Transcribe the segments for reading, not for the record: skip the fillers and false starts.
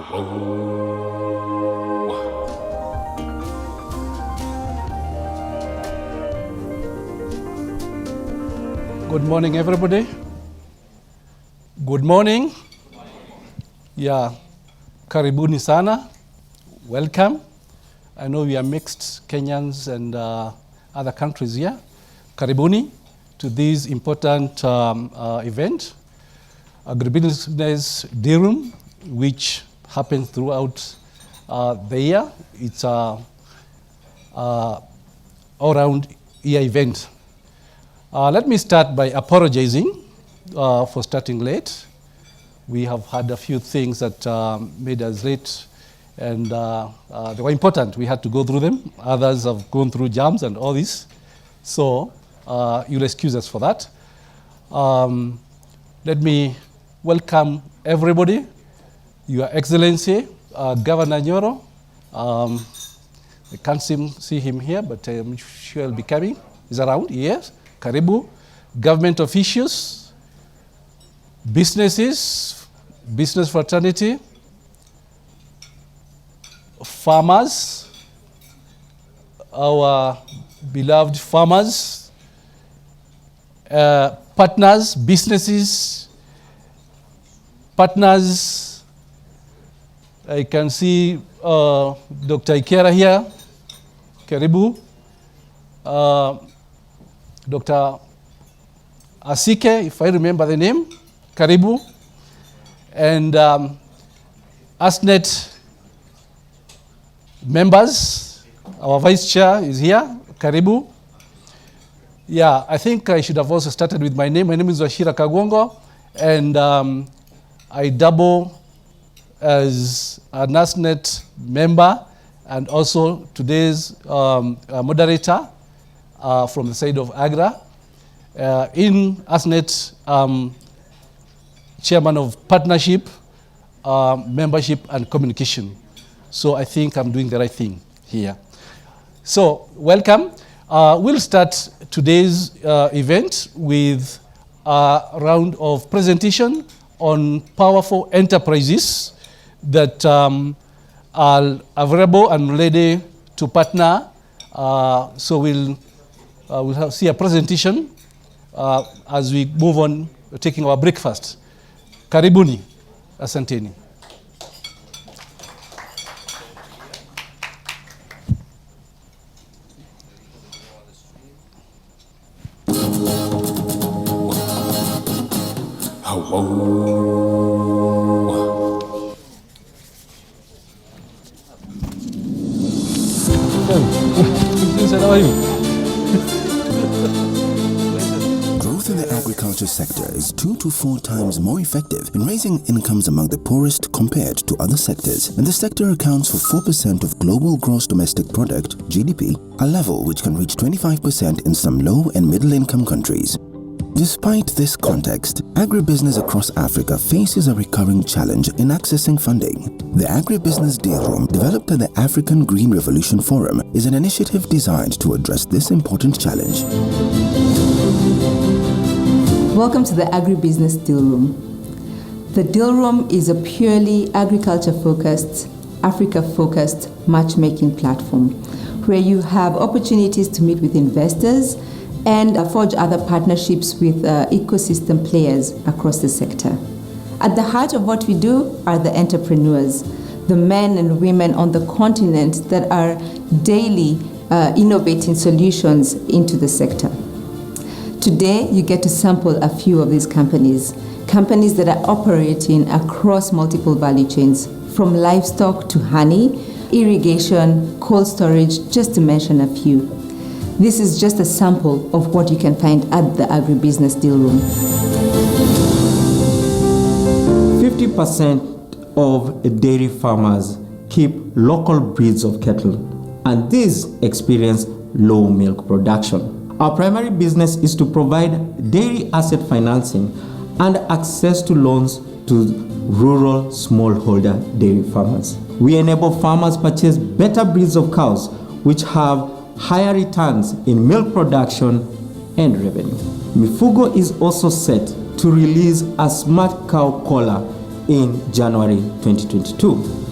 Good morning, everybody. Good morning. Yeah, karibuni sana. Welcome. I know we are mixed Kenyans and other countries here. Karibuni to this important event, Agribusiness Dealroom, which happens throughout the year. It's a all-round year event. Let me start by apologizing for starting late. We have had a few things that made us late, and they were important. We had to go through them. Others have gone through jams and all this. So you'll excuse us for that. Let me welcome everybody. Your Excellency, Governor Nyoro. I can't see him here, but I'm sure he'll be coming. He's around, yes. Karibu. Government officials, businesses, business fraternity, farmers, our beloved farmers, partners, businesses, partners. I can see Dr. Ikera here, Karibu. Dr. Asike, if I remember the name, Karibu. And ASNET members, our vice chair is here, Karibu. Yeah, I think I should have also started with my name. My name is Wachira Kagwongo, and I double as an ASNET member and also today's moderator from the side of AGRA. In ASNET, chairman of partnership, membership, and communication. So I think I'm doing the right thing here. So welcome. We'll start today's event with a round of presentation on powerful enterprises that are available and ready to partner. So we'll see a presentation as we move on, taking our breakfast. Karibuni, asanteni. How are you? Growth in the agriculture sector is 2 to 4 times more effective in raising incomes among the poorest compared to other sectors, and the sector accounts for 4% of global gross domestic product, GDP, a level which can reach 25% in some low and middle income countries. Despite this context, agribusiness across Africa faces a recurring challenge in accessing funding. The Agribusiness Dealroom, developed at the African Green Revolution Forum, is an initiative designed to address this important challenge. Welcome to the Agribusiness Dealroom. The Dealroom is a purely agriculture-focused, Africa-focused matchmaking platform where you have opportunities to meet with investors and forge other partnerships with ecosystem players across the sector. At the heart of what we do are the entrepreneurs, the men and women on the continent that are daily innovating solutions into the sector. Today, you get to sample a few of these companies that are operating across multiple value chains, from livestock to honey, irrigation, cold storage, just to mention a few. This is just a sample of what you can find at the Agribusiness Dealroom. 50% of dairy farmers keep local breeds of cattle, and these experience low milk production. Our primary business is to provide dairy asset financing and access to loans to rural smallholder dairy farmers. We enable farmers purchase better breeds of cows, which have higher returns in milk production and revenue. Mifugo is also set to release a smart cow collar in January 2022.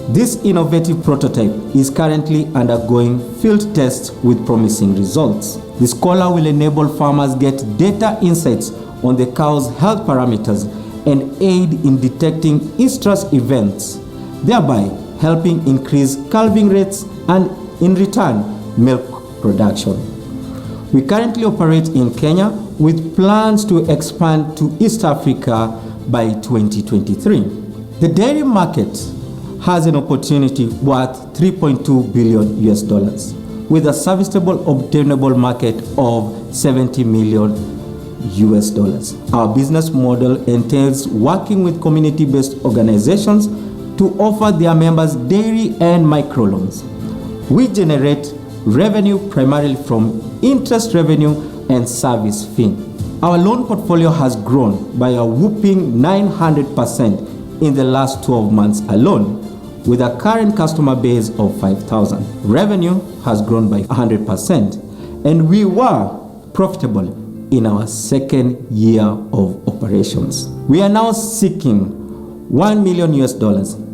This innovative prototype is currently undergoing field tests with promising results. This collar will enable farmers get data insights on the cow's health parameters and aid in detecting estrus events, thereby helping increase calving rates and, in return, milk production. We currently operate in Kenya with plans to expand to East Africa by 2023. The dairy market has an opportunity worth $3.2 billion with a serviceable obtainable market of $70 million. Our business model entails working with community-based organizations to offer their members dairy and microloans. We generate revenue primarily from interest revenue and service fee. Our loan portfolio has grown by a whopping 900% in the last 12 months alone, with a current customer base of 5,000. Revenue has grown by 100%, and we were profitable in our second year of operations. We are now seeking $1 million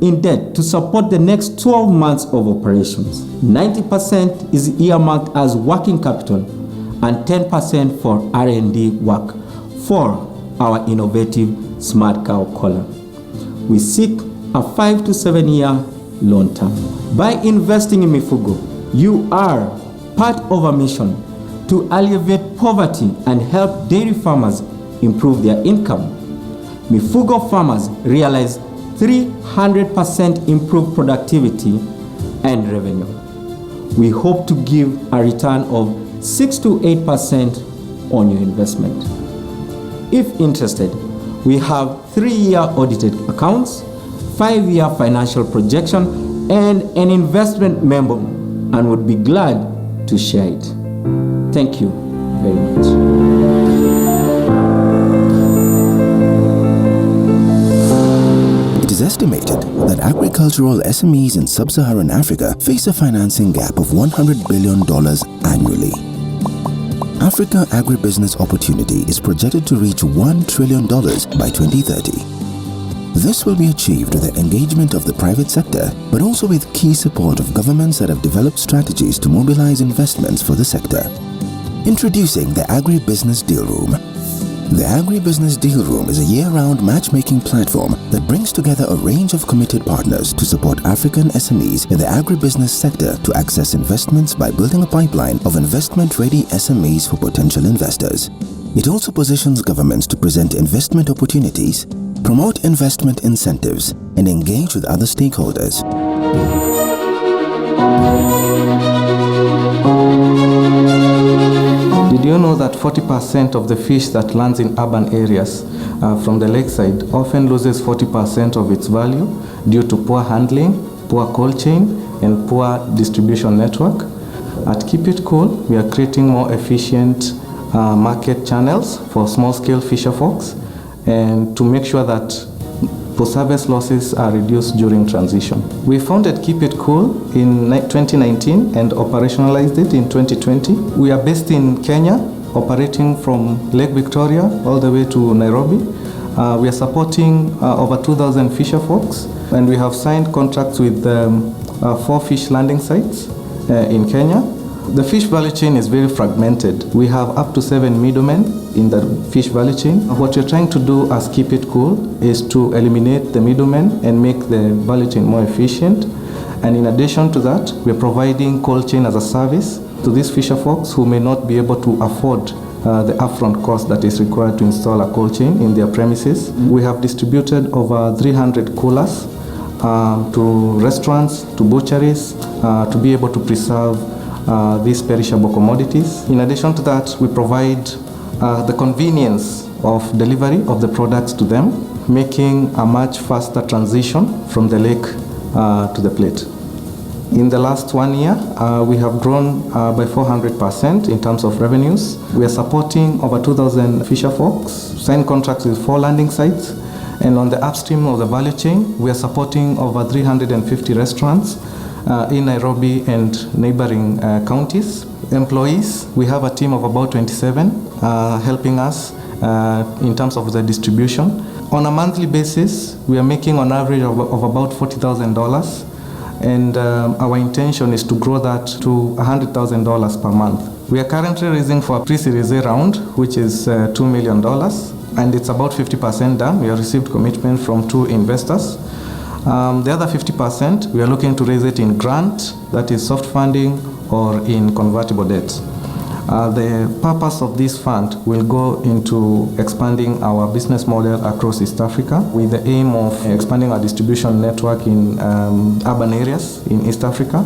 in debt to support the next 12 months of operations. 90% is earmarked as working capital and 10% for R&D work for our innovative Smart Cow Collar. We seek a 5 to 7 year loan term. By investing in Mifugo, you are part of a mission to alleviate poverty and help dairy farmers improve their income. Mifugo farmers realize 300% improved productivity and revenue. We hope to give a return of 6 to 8% on your investment. If interested, we have 3-year audited accounts, 5-year financial projection, and an investment memo, and would be glad to share it. Thank you very much. It is estimated that agricultural SMEs in sub-Saharan Africa face a financing gap of $100 billion annually. Africa agribusiness opportunity is projected to reach $1 trillion by 2030. This will be achieved with the engagement of the private sector, but also with key support of governments that have developed strategies to mobilize investments for the sector. Introducing the Agribusiness Dealroom. The Agribusiness Dealroom is a year-round matchmaking platform that brings together a range of committed partners to support African SMEs in the agribusiness sector to access investments by building a pipeline of investment-ready SMEs for potential investors. It also positions governments to present investment opportunities, promote investment incentives, and engage with other stakeholders. Did you know that 40% of the fish that lands in urban areas from the lakeside often loses 40% of its value due to poor handling, poor cold chain, and poor distribution network? At Keep It Cool, we are creating more efficient market channels for small-scale fisher folks, and to make sure that post-harvest losses are reduced during transition. We founded Keep It Cool in 2019 and operationalized it in 2020. We are based in Kenya, operating from Lake Victoria all the way to Nairobi. We are supporting over 2,000 fisher folks, and we have signed contracts with 4 fish landing sites in Kenya. The fish value chain is very fragmented. We have up to 7 middlemen in the fish value chain. What we're trying to do as Keep It Cool is to eliminate the middlemen and make the value chain more efficient. And in addition to that, we're providing cold chain as a service to these fisher folks who may not be able to afford the upfront cost that is required to install a cold chain in their premises. We have distributed over 300 coolers to restaurants, to butcheries, to be able to preserve these perishable commodities. In addition to that, we provide the convenience of delivery of the products to them, making a much faster transition from the lake to the plate. In the last 1 year, we have grown by 400% in terms of revenues. We are supporting over 2,000 fisher folks, signed contracts with 4 landing sites, and on the upstream of the value chain, we are supporting over 350 restaurants in Nairobi and neighboring counties. Employees, we have a team of about 27 helping us in terms of the distribution. On a monthly basis, we are making on average of about $40,000, and our intention is to grow that to $100,000 per month. We are currently raising for a pre-series A round, which is $2 million, and it's about 50% done. We have received commitment from 2 investors. The other 50%, we are looking to raise it in grant, that is soft funding, or in convertible debt. The purpose of this fund will go into expanding our business model across East Africa with the aim of expanding our distribution network in urban areas in East Africa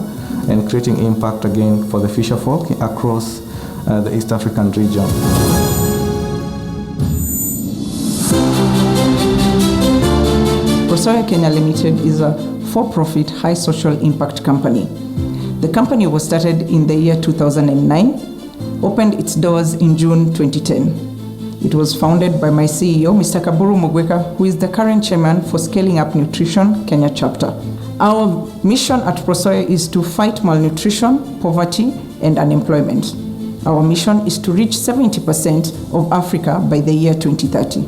and creating impact again for the fisher folk across the East African region. Prosoya Kenya Limited is a for-profit high social impact company. The company was started in the year 2009, opened its doors in June 2010. It was founded by my CEO, Mr. Kaburu Mugweka, who is the current chairman for Scaling Up Nutrition Kenya chapter. Our mission at Prosoya is to fight malnutrition, poverty, and unemployment. Our mission is to reach 70% of Africa by the year 2030.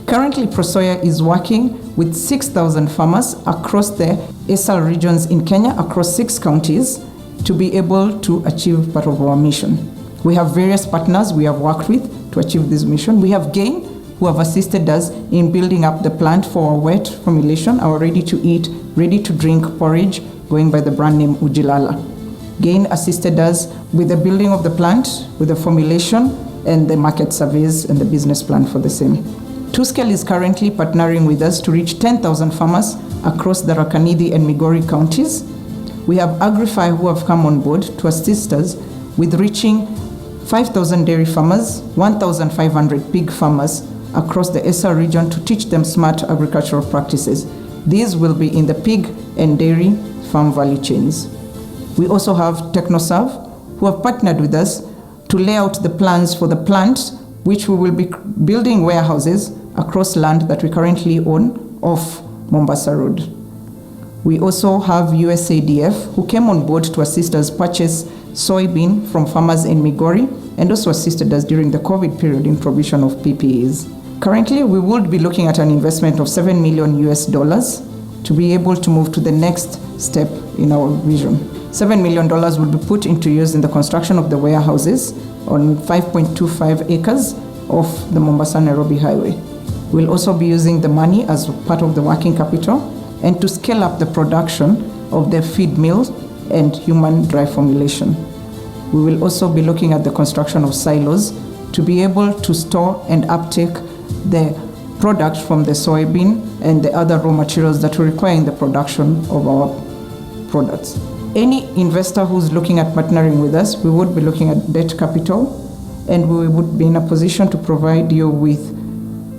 Currently, Prosoya is working with 6,000 farmers across the ESAL regions in Kenya, across 6 counties, to be able to achieve part of our mission. We have various partners we have worked with to achieve this mission. We have GAIN, who have assisted us in building up the plant for our wet formulation, our ready-to-eat, ready-to-drink porridge, going by the brand name Ujilala. GAIN assisted us with the building of the plant, with the formulation, and the market surveys and the business plan for the same. TwoScale is currently partnering with us to reach 10,000 farmers across the Rakanidi and Migori counties. We have Agrify, who have come on board to assist us with reaching 5,000 dairy farmers, 1,500 pig farmers across the ESA region to teach them smart agricultural practices. These will be in the pig and dairy farm value chains. We also have TechnoServe, who have partnered with us to lay out the plans for the plant, which we will be building warehouses across land that we currently own off Mombasa Road. We also have USAID, who came on board to assist us purchase soybean from farmers in Migori and also assisted us during the COVID period in provision of PPEs. Currently, we would be looking at an investment of $7 million to be able to move to the next step in our vision. $7 million will be put into use in the construction of the warehouses on 5.25 acres of the Mombasa-Nairobi highway. We'll also be using the money as part of the working capital and to scale up the production of the feed mills and human dry formulation. We will also be looking at the construction of silos to be able to store and uptake the product from the soybean and the other raw materials that we require in the production of our products. Any investor who's looking at partnering with us, we would be looking at debt capital, and we would be in a position to provide you with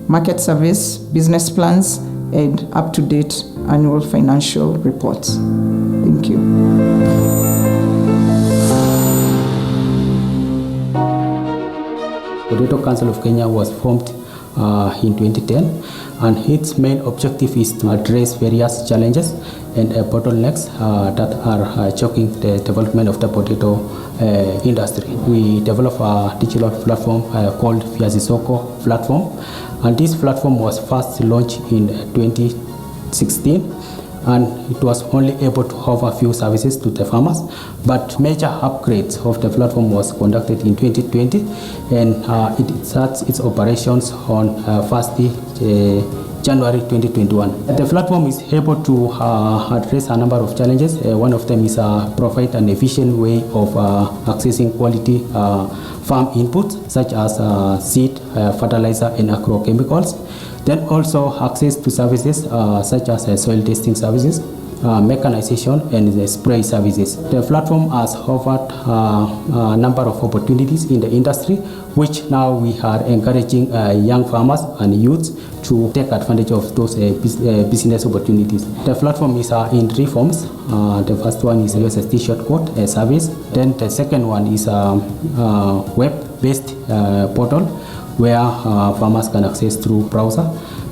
market surveys, business plans, and up-to-date annual financial reports. Thank you. Potato Council of Kenya was formed in 2010, and its main objective is to address various challenges and bottlenecks that are choking the development of the potato industry. We developed a digital platform called Viazi Soko platform, and this platform was first launched in 2016, and it was only able to offer a few services to the farmers, but major upgrades of the platform was conducted in 2020, and it starts its operations on 1st January 2021. The platform is able to address a number of challenges. One of them is provide an efficient way of accessing quality farm inputs such as seed, fertilizer, and agrochemicals. Then also access to services such as soil testing services, mechanization, and the spray services. The platform has offered a number of opportunities in the industry, which now we are encouraging young farmers and youths to take advantage of those business opportunities. The platform is in 3 forms. The first one is USSD shortcode service. Then the second one is a web-based portal where farmers can access through browser.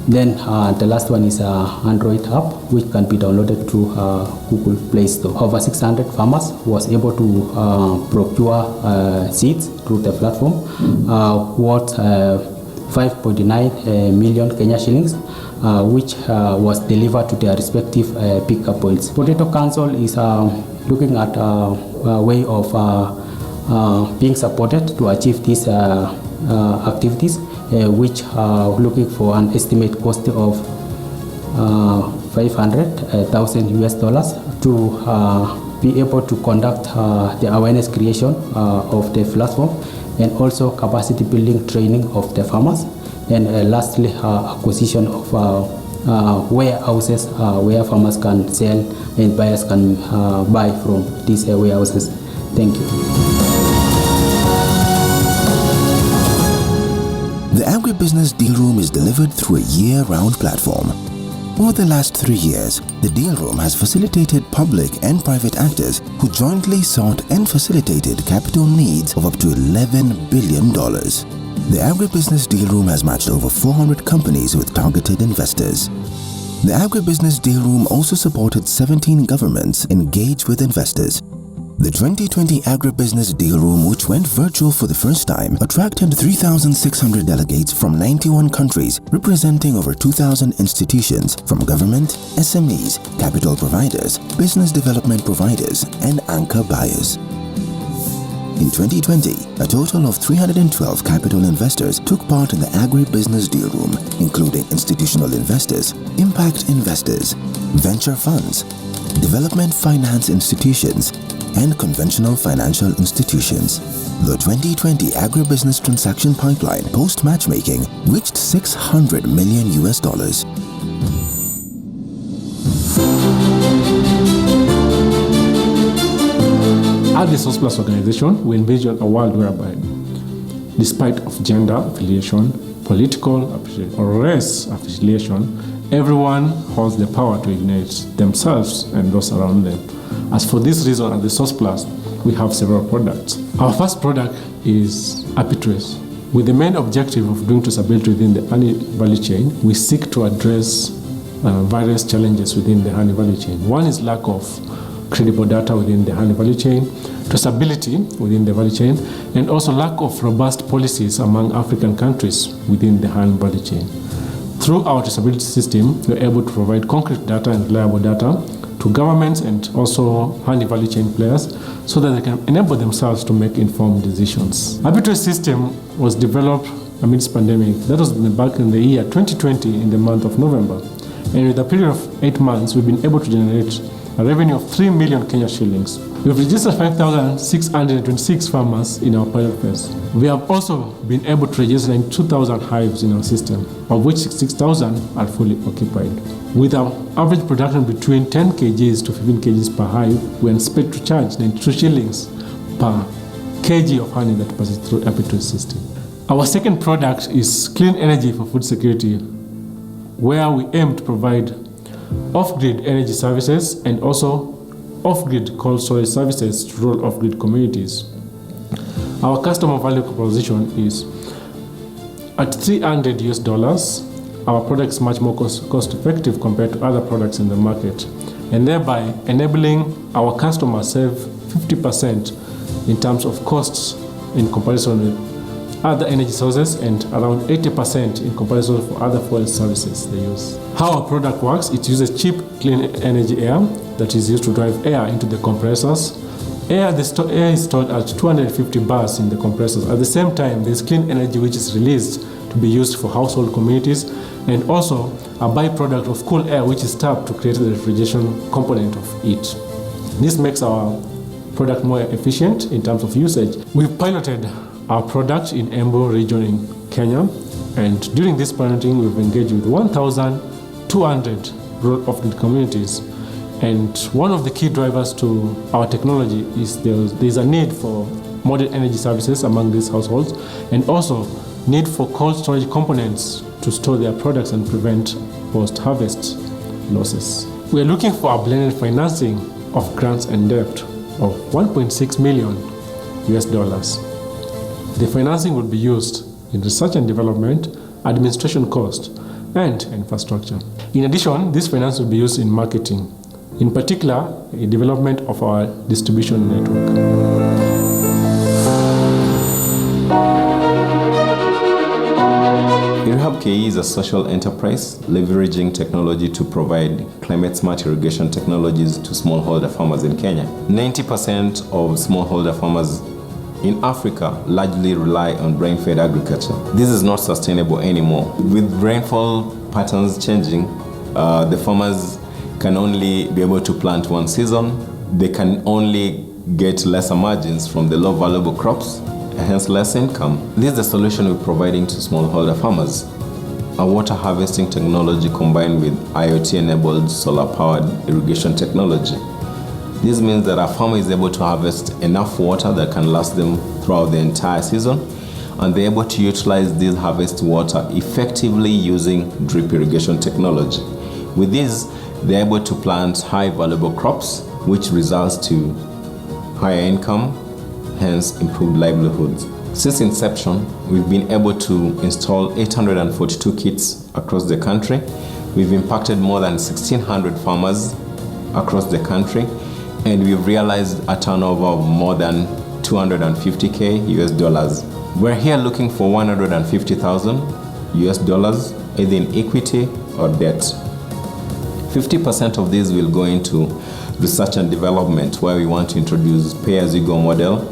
Then the last one is an Android app, which can be downloaded through Google Play Store. Over 600 farmers was able to procure seeds through the platform worth 5.9 million Kenya shillings, which was delivered to their respective pickup points. Potato Council is looking at a way of being supported to achieve these activities, which are looking for an estimate cost of $500,000 to be able to conduct the awareness creation of the platform, and also capacity building training of the farmers, and lastly acquisition of warehouses where farmers can sell and buyers can buy from these warehouses. Thank you. The Agribusiness Dealroom is delivered through a year-round platform. Over the last 3 years, the Dealroom has facilitated public and private actors who jointly sought and facilitated capital needs of up to $11 billion. The Agribusiness Dealroom has matched over 400 companies with targeted investors. The Agribusiness Dealroom also supported 17 governments engage with investors. The 2020 Agribusiness Dealroom, which went virtual for the first time, attracted 3,600 delegates from 91 countries, representing over 2,000 institutions from government, SMEs, capital providers, business development providers, and anchor buyers. In 2020, a total of 312 capital investors took part in the Agribusiness Dealroom, including institutional investors, impact investors, venture funds, development finance institutions, and conventional financial institutions. The 2020 agribusiness transaction pipeline post-matchmaking reached $600 million. As the Source Plus organization, we envision a world whereby, despite of gender affiliation, political affiliation, or race affiliation, everyone holds the power to ignite themselves and those around them. As for this reason, at the Source Plus, we have several products. Our first product is Apitrace. With the main objective of doing traceability within the honey value chain, we seek to address various challenges within the honey value chain. One is lack of credible data within the honey value chain, traceability within the value chain, and also lack of robust policies among African countries within the honey value chain. Through our traceability system, we're able to provide concrete data and reliable data to governments and also honey value chain players so that they can enable themselves to make informed decisions. Apitrace system was developed amidst pandemic. That was back in the year 2020 in the month of November. And with a period of 8 months, we've been able to generate a revenue of 3 million Kenya shillings. We've registered 5,626 farmers in our pilot phase. We have also been able to register 2,000 hives in our system, of which 6,000 are fully occupied. With our average production between 10 kgs to 15 kgs per hive, we expect to charge 92 shillings per kg of honey that passes through Apitrace system. Our second product is clean energy for food security, where we aim to provide off-grid energy services and also off-grid cold storage services to rural off-grid communities. Our customer value proposition is at $300. Our product is much more cost-effective compared to other products in the market, and thereby enabling our customers save 50% in terms of costs in comparison with other energy sources and around 80% in comparison for other fuel services they use. How our product works, it uses cheap, clean energy air that is used to drive air into the compressors. Air is stored at 250 bars in the compressors. At the same time, there's clean energy which is released to be used for household communities, and also a byproduct of cool air which is tapped to create the refrigeration component of it. This makes our product more efficient in terms of usage. We've piloted our product in Mao Region in Kenya, and during this piloting we've engaged with 1,200 rural off-grid communities. And one of the key drivers to our technology is there's a need for modern energy services among these households, and also need for cold storage components to store their products and prevent post-harvest losses. We are looking for a blended financing of grants and debt of $1.6 million. The financing will be used in research and development, administration cost, and infrastructure. In addition, this finance will be used in marketing, in particular, in development of our distribution network. AgriHub KE is a social enterprise leveraging technology to provide climate-smart irrigation technologies to smallholder farmers in Kenya. 90% of smallholder farmers in Africa largely rely on rain-fed agriculture. This is not sustainable anymore. With rainfall patterns changing, the farmers can only be able to plant one season. They can only get lesser margins from the low valuable crops, hence less income. This is the solution we're providing to smallholder farmers. A water harvesting technology combined with IoT-enabled solar-powered irrigation technology. This means that a farmer is able to harvest enough water that can last them throughout the entire season, and they're able to utilize this harvest water effectively using drip irrigation technology. With this, they're able to plant high valuable crops, which results to higher income, hence improved livelihoods. Since inception, we've been able to install 842 kits across the country. We've impacted more than 1,600 farmers across the country, and we've realized a turnover of more than $250K US. We're here looking for $150,000 US, either in equity or debt. 50% of this will go into research and development, where we want to introduce pay-as-you-go model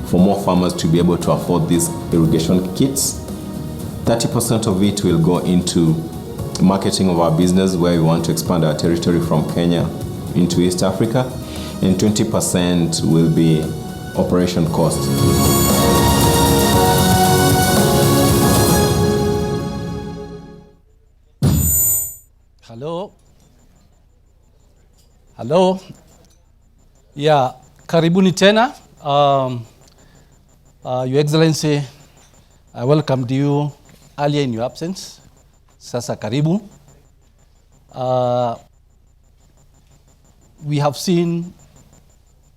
for more farmers to be able to afford these irrigation kits. 30% of it will go into marketing of our business, where we want to expand our territory from Kenya into East Africa, and 20% will be operation costs. Hello. Hello. Yeah, karibuni tena. Your Excellency, I welcomed you earlier in your absence. Sasa karibu. We have seen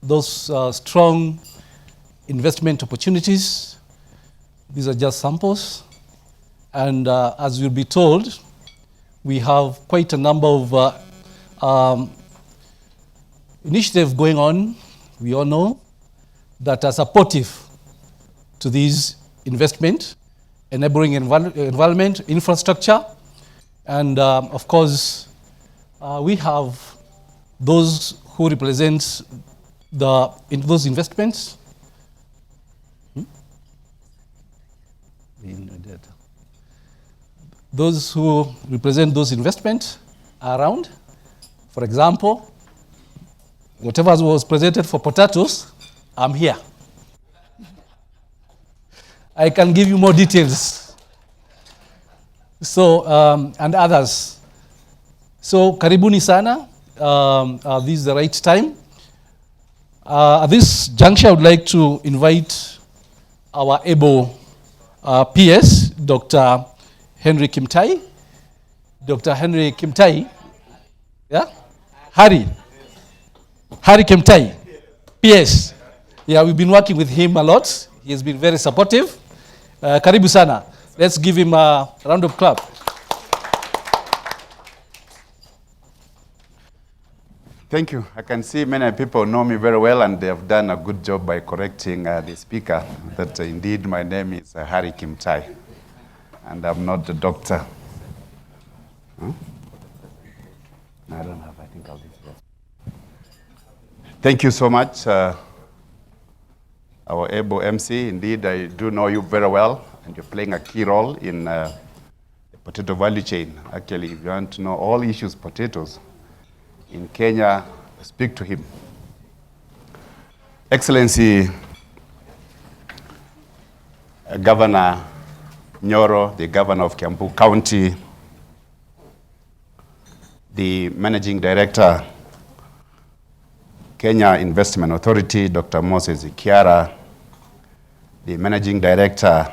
those strong investment opportunities. These are just samples. And as you'll be told, we have quite a number of initiatives going on, we all know, that are supportive to these investment, enabling environment, infrastructure, and of course, we have those who represent those investments. Those who represent those investments are around. For example, whatever was presented for potatoes, I'm here. I can give you more details. So, and others. So, karibuni sana. This is the right time. At this juncture, I would like to invite our able PS, Dr. Henry Kimtai. Dr. Henry Kimtai, yeah? Harry Kimtai, PS. Yeah, we've been working with him a lot. He has been very supportive. Karibu sana. Let's give him a round of clap. Thank you. I can see many people know me very well, and they have done a good job by correcting the speaker that indeed my name is Harry Kimtai, and I'm not the doctor. Huh? No, I don't have. I think I'll be here. Thank you so much, our able MC. Indeed, I do know you very well, and you're playing a key role in the potato value chain. Actually, if you want to know all issues potatoes in Kenya, speak to him. Excellency, Governor Nyoro, the Governor of Kiambu County, the Managing Director, Kenya Investment Authority, Dr. Moses Ikiara, the Managing Director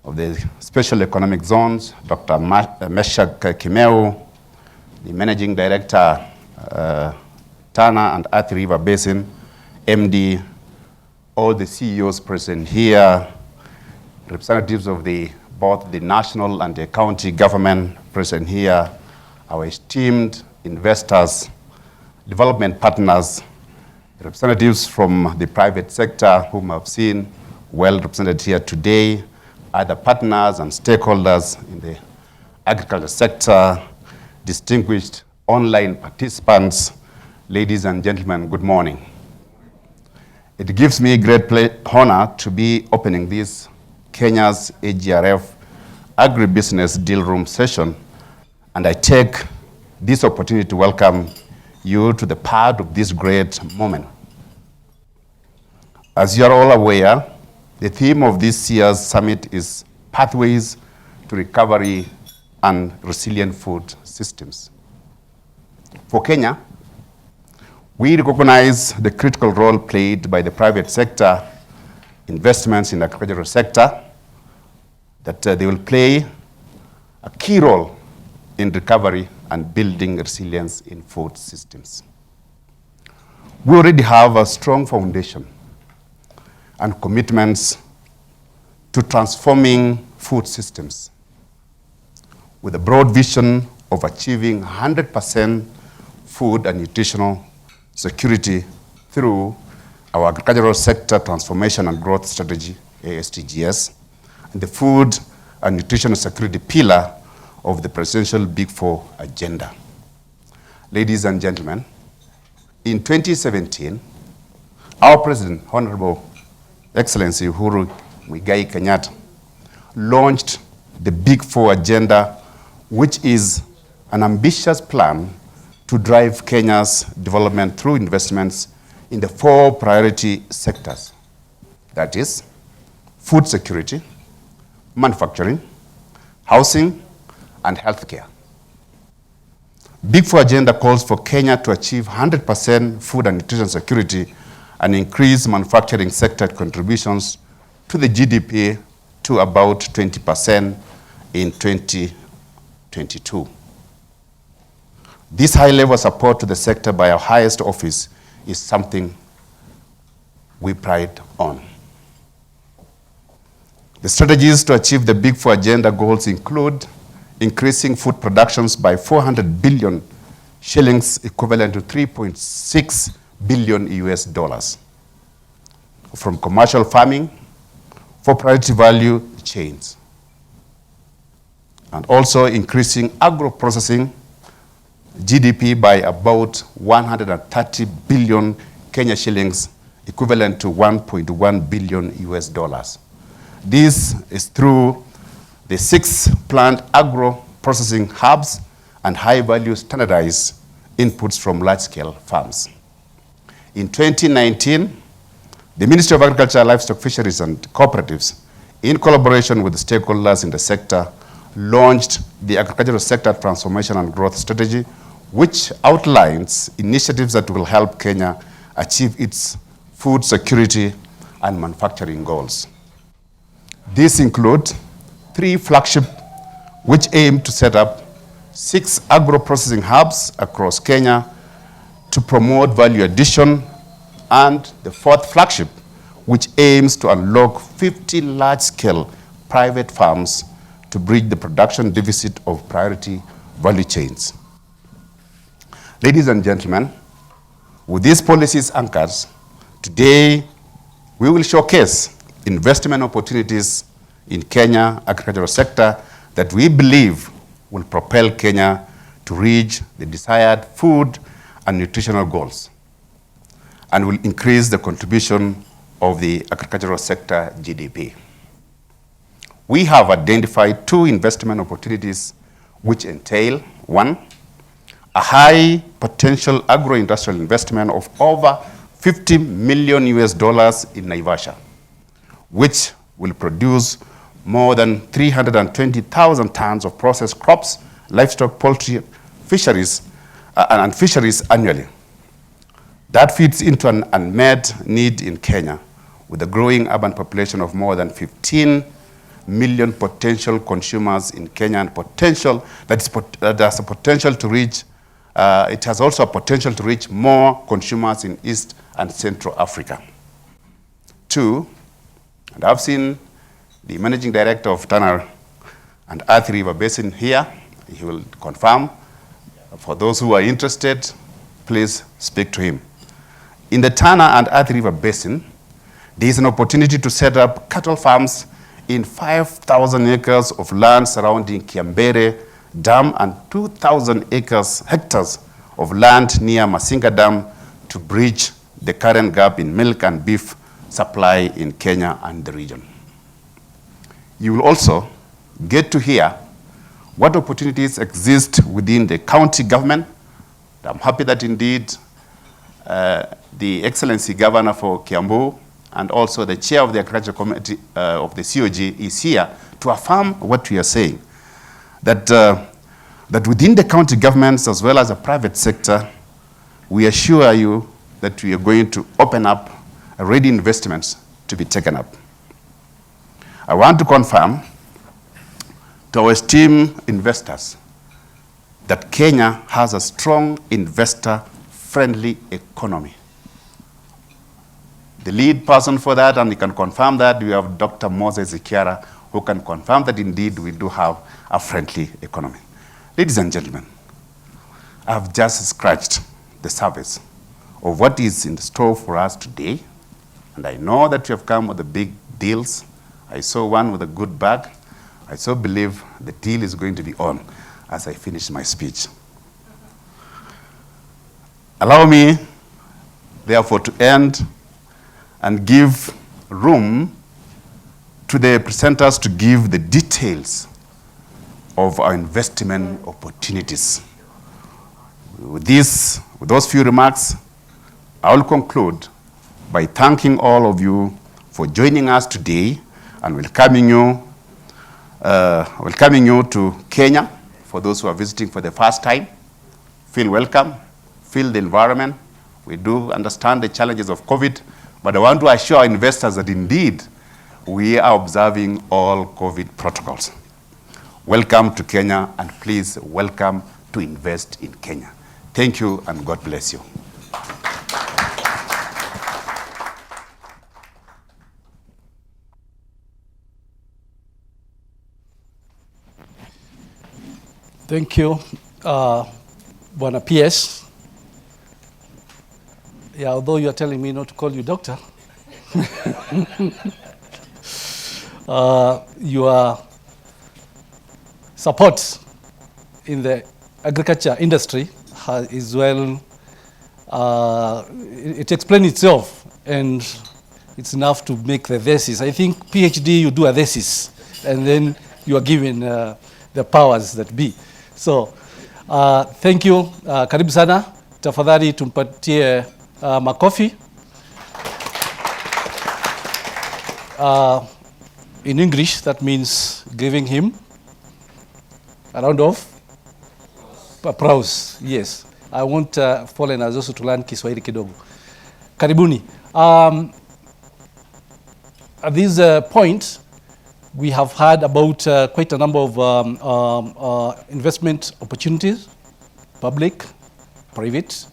of the Special Economic Zones, Dr. Meshak Kimeu, the Managing Director, Tana and Athi River Basin, MD, all the CEOs present here, representatives of both the national and the county government present here, our esteemed investors, development partners, representatives from the private sector whom I've seen well represented here today, other partners and stakeholders in the agriculture sector, distinguished online participants, ladies and gentlemen, good morning. It gives me great honor to be opening this Kenya's AGRF Agribusiness Dealroom session, and I take this opportunity to welcome you to the part of this great moment. As you are all aware, the theme of this year's summit is Pathways to Recovery and Resilient Food Systems. For Kenya, we recognize the critical role played by the private sector, investments in the agricultural sector, that they will play a key role in recovery and building resilience in food systems. We already have a strong foundation and commitments to transforming food systems with a broad vision of achieving 100% food and nutritional security through our agricultural sector transformation and growth strategy, ASTGS, and the food and nutritional security pillar of the presidential Big Four agenda. Ladies and gentlemen, in 2017, our President, Honorable Excellency Uhuru Muigai Kenyatta, launched the Big Four agenda, which is an ambitious plan to drive Kenya's development through investments in the 4 priority sectors. That is, food security, manufacturing, housing, and healthcare. Big Four agenda calls for Kenya to achieve 100% food and nutrition security and increase manufacturing sector contributions to the GDP to about 20% in 2022. This high-level support to the sector by our highest office is something we pride on. The strategies to achieve the Big Four agenda goals include increasing food productions by 400 billion shillings, equivalent to 3.6 billion US dollars, from commercial farming for priority value chains, and also increasing agro-processing GDP by about 130 billion Kenya shillings, equivalent to 1.1 billion US dollars. This is through the 6 planned agro-processing hubs and high-value standardized inputs from large-scale farms. In 2019, the Ministry of Agriculture, Livestock, Fisheries, and Cooperatives, in collaboration with the stakeholders in the sector, launched the Agricultural Sector Transformation and Growth Strategy, which outlines initiatives that will help Kenya achieve its food security and manufacturing goals. These include 3 flagship, which aim to set up 6 agro-processing hubs across Kenya to promote value addition, and the 4th flagship, which aims to unlock 50 large-scale private farms to bridge the production deficit of priority value chains. Ladies and gentlemen, with these policies anchors, today we will showcase investment opportunities in Kenya agricultural sector that we believe will propel Kenya to reach the desired food and nutritional goals, and will increase the contribution of the agricultural sector GDP. We have identified 2 investment opportunities which entail: 1, a high potential agro-industrial investment of over 50 million US dollars in Naivasha, which will produce more than 320,000 tons of processed crops, livestock, poultry, fisheries, and fisheries annually. That fits into an unmet need in Kenya, with a growing urban population of more than 15 million potential consumers in Kenya, and potential that has a potential to reach. It has also a potential to reach more consumers in East and Central Africa. 2, and I've seen the Managing Director of Tana and Athi River Basin here. He will confirm. For those who are interested, please speak to him. In the Tana and Athi River Basin, there is an opportunity to set up cattle farms in 5,000 acres of land surrounding Kiambere Dam and 2,000 hectares of land near Masinga Dam to bridge the current gap in milk and beef supply in Kenya and the region. You will also get to hear what opportunities exist within the county government. I'm happy that indeed the Excellency Governor for Kiambu and also the Chair of the Agriculture Committee of the COG is here to affirm what we are saying, that, that within the county governments as well as the private sector, we assure you that we are going to open up ready investments to be taken up. I want to confirm to our esteemed investors that Kenya has a strong investor-friendly economy. The lead person for that, and he can confirm that, we have Dr. Moses Ikiara, who can confirm that indeed we do have a friendly economy. Ladies and gentlemen, I've just scratched the surface of what is in store for us today, and I know that you have come with the big deals. I saw one with a good bag. I so believe the deal is going to be on as I finish my speech. Allow me, therefore, to end and give room to the presenters to give the details of our investment opportunities. With those few remarks, I will conclude by thanking all of you for joining us today and welcoming you to Kenya. For those who are visiting for the first time, feel welcome, feel the environment. We do understand the challenges of COVID, but I want to assure our investors that indeed we are observing all COVID protocols. Welcome to Kenya, and please welcome to invest in Kenya. Thank you, and God bless you. Thank you, Bwana PS. Yeah, although you are telling me not to call you doctor, your support in the agriculture industry is well, it explains itself, and it's enough to make the thesis. I think PhD, you do a thesis, and then you are given the powers that be. So, thank you. Karibu sana. Tafadhali tumpatie makofi. In English, that means giving him a round of applause. Yes. I want foreigners also to learn Kiswahili kidogo. Karibuni. At this point, we have heard about quite a number of investment opportunities, public, private,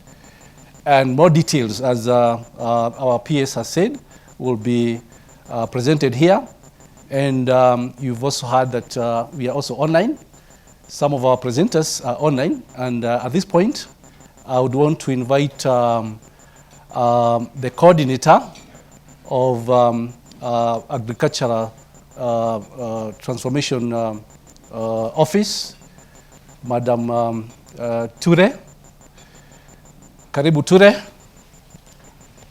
and more details, as our PS has said, will be presented here. And you've also heard that we are also online. Some of our presenters are online. And at this point, I would want to invite the coordinator of agricultural transformation office, Madam Ture. Karibu Ture.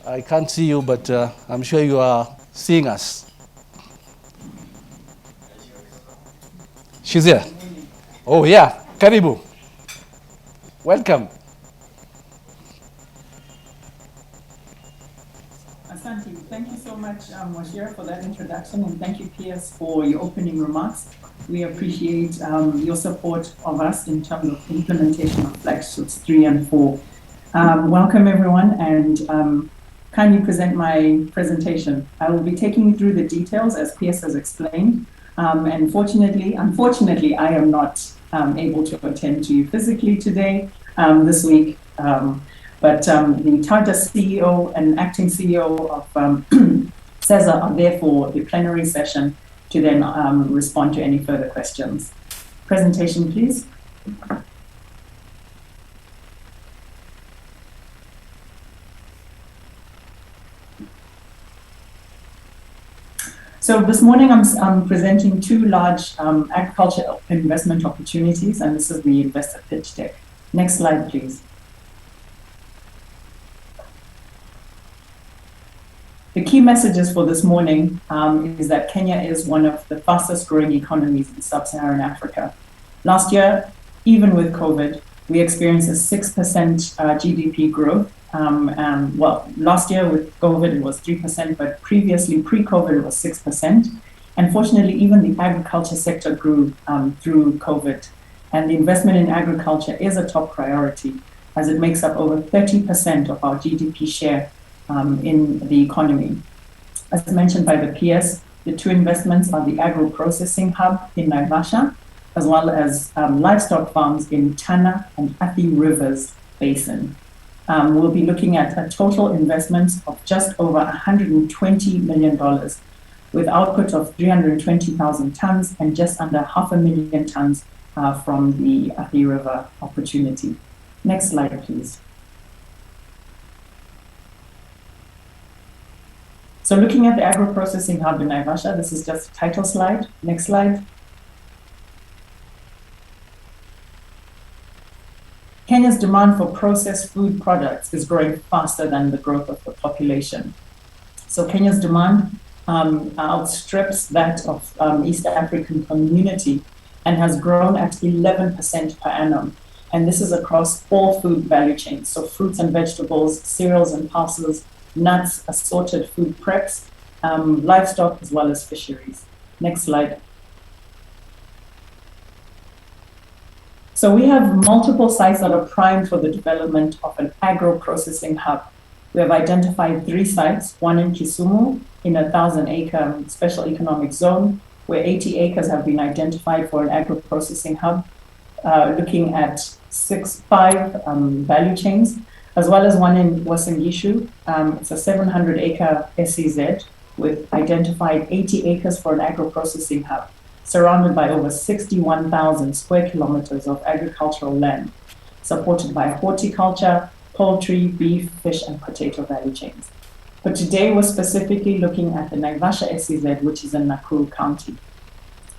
I can't see you, but I'm sure you are seeing us. She's here. Oh yeah, Karibu. Welcome. Asante. Thank you so much, Washira, for that introduction, and thank you, PS, for your opening remarks. We appreciate your support of us in terms of implementation of flagships 3 and 4. Welcome, everyone, and kindly present my presentation. I will be taking you through the details as PS has explained, and unfortunately, I am not able to attend to you physically today, this week. But the Tata CEO and acting CEO of CESA are there for the plenary session to then respond to any further questions. Presentation, please. So this morning I'm presenting two large agriculture investment opportunities, and this is the investor pitch deck. Next slide, please. The key messages for this morning is that Kenya is one of the fastest growing economies in sub-Saharan Africa. Last year, even with COVID, we experienced a 6% GDP growth. Well, last year with COVID, it was 3%, but previously, pre-COVID, it was 6%. And fortunately, even the agriculture sector grew through COVID. And the investment in agriculture is a top priority, as it makes up over 30% of our GDP share in the economy. As mentioned by the PS, the two investments are the Agro-Processing Hub in Naivasha, as well as livestock farms in Tana and Athi Rivers Basin. We'll be looking at a total investment of just over $120 million, with output of 320,000 tons and just under 500,000 tons from the Athi River opportunity. Next slide, please. So looking at the Agro-Processing Hub in Naivasha, this is just a title slide. Next slide. Kenya's demand for processed food products is growing faster than the growth of the population. So Kenya's demand outstrips that of East African community and has grown at 11% per annum. And this is across all food value chains. So fruits and vegetables, cereals and pulses, nuts, assorted food preps, livestock, as well as fisheries. Next slide. So we have multiple sites that are primed for the development of an agro-processing hub. We have identified 3 sites, one in Kisumu, in a 1,000-acre special economic zone, where 80 acres have been identified for an agro-processing hub, looking at 5 value chains, as well as one in Wasingishu. It's a 700-acre SEZ with identified 80 acres for an agro-processing hub, surrounded by over 61,000 square kilometers of agricultural land, supported by horticulture, poultry, beef, fish, and potato value chains. But today we're specifically looking at the Naivasha SEZ, which is in Nakuru County.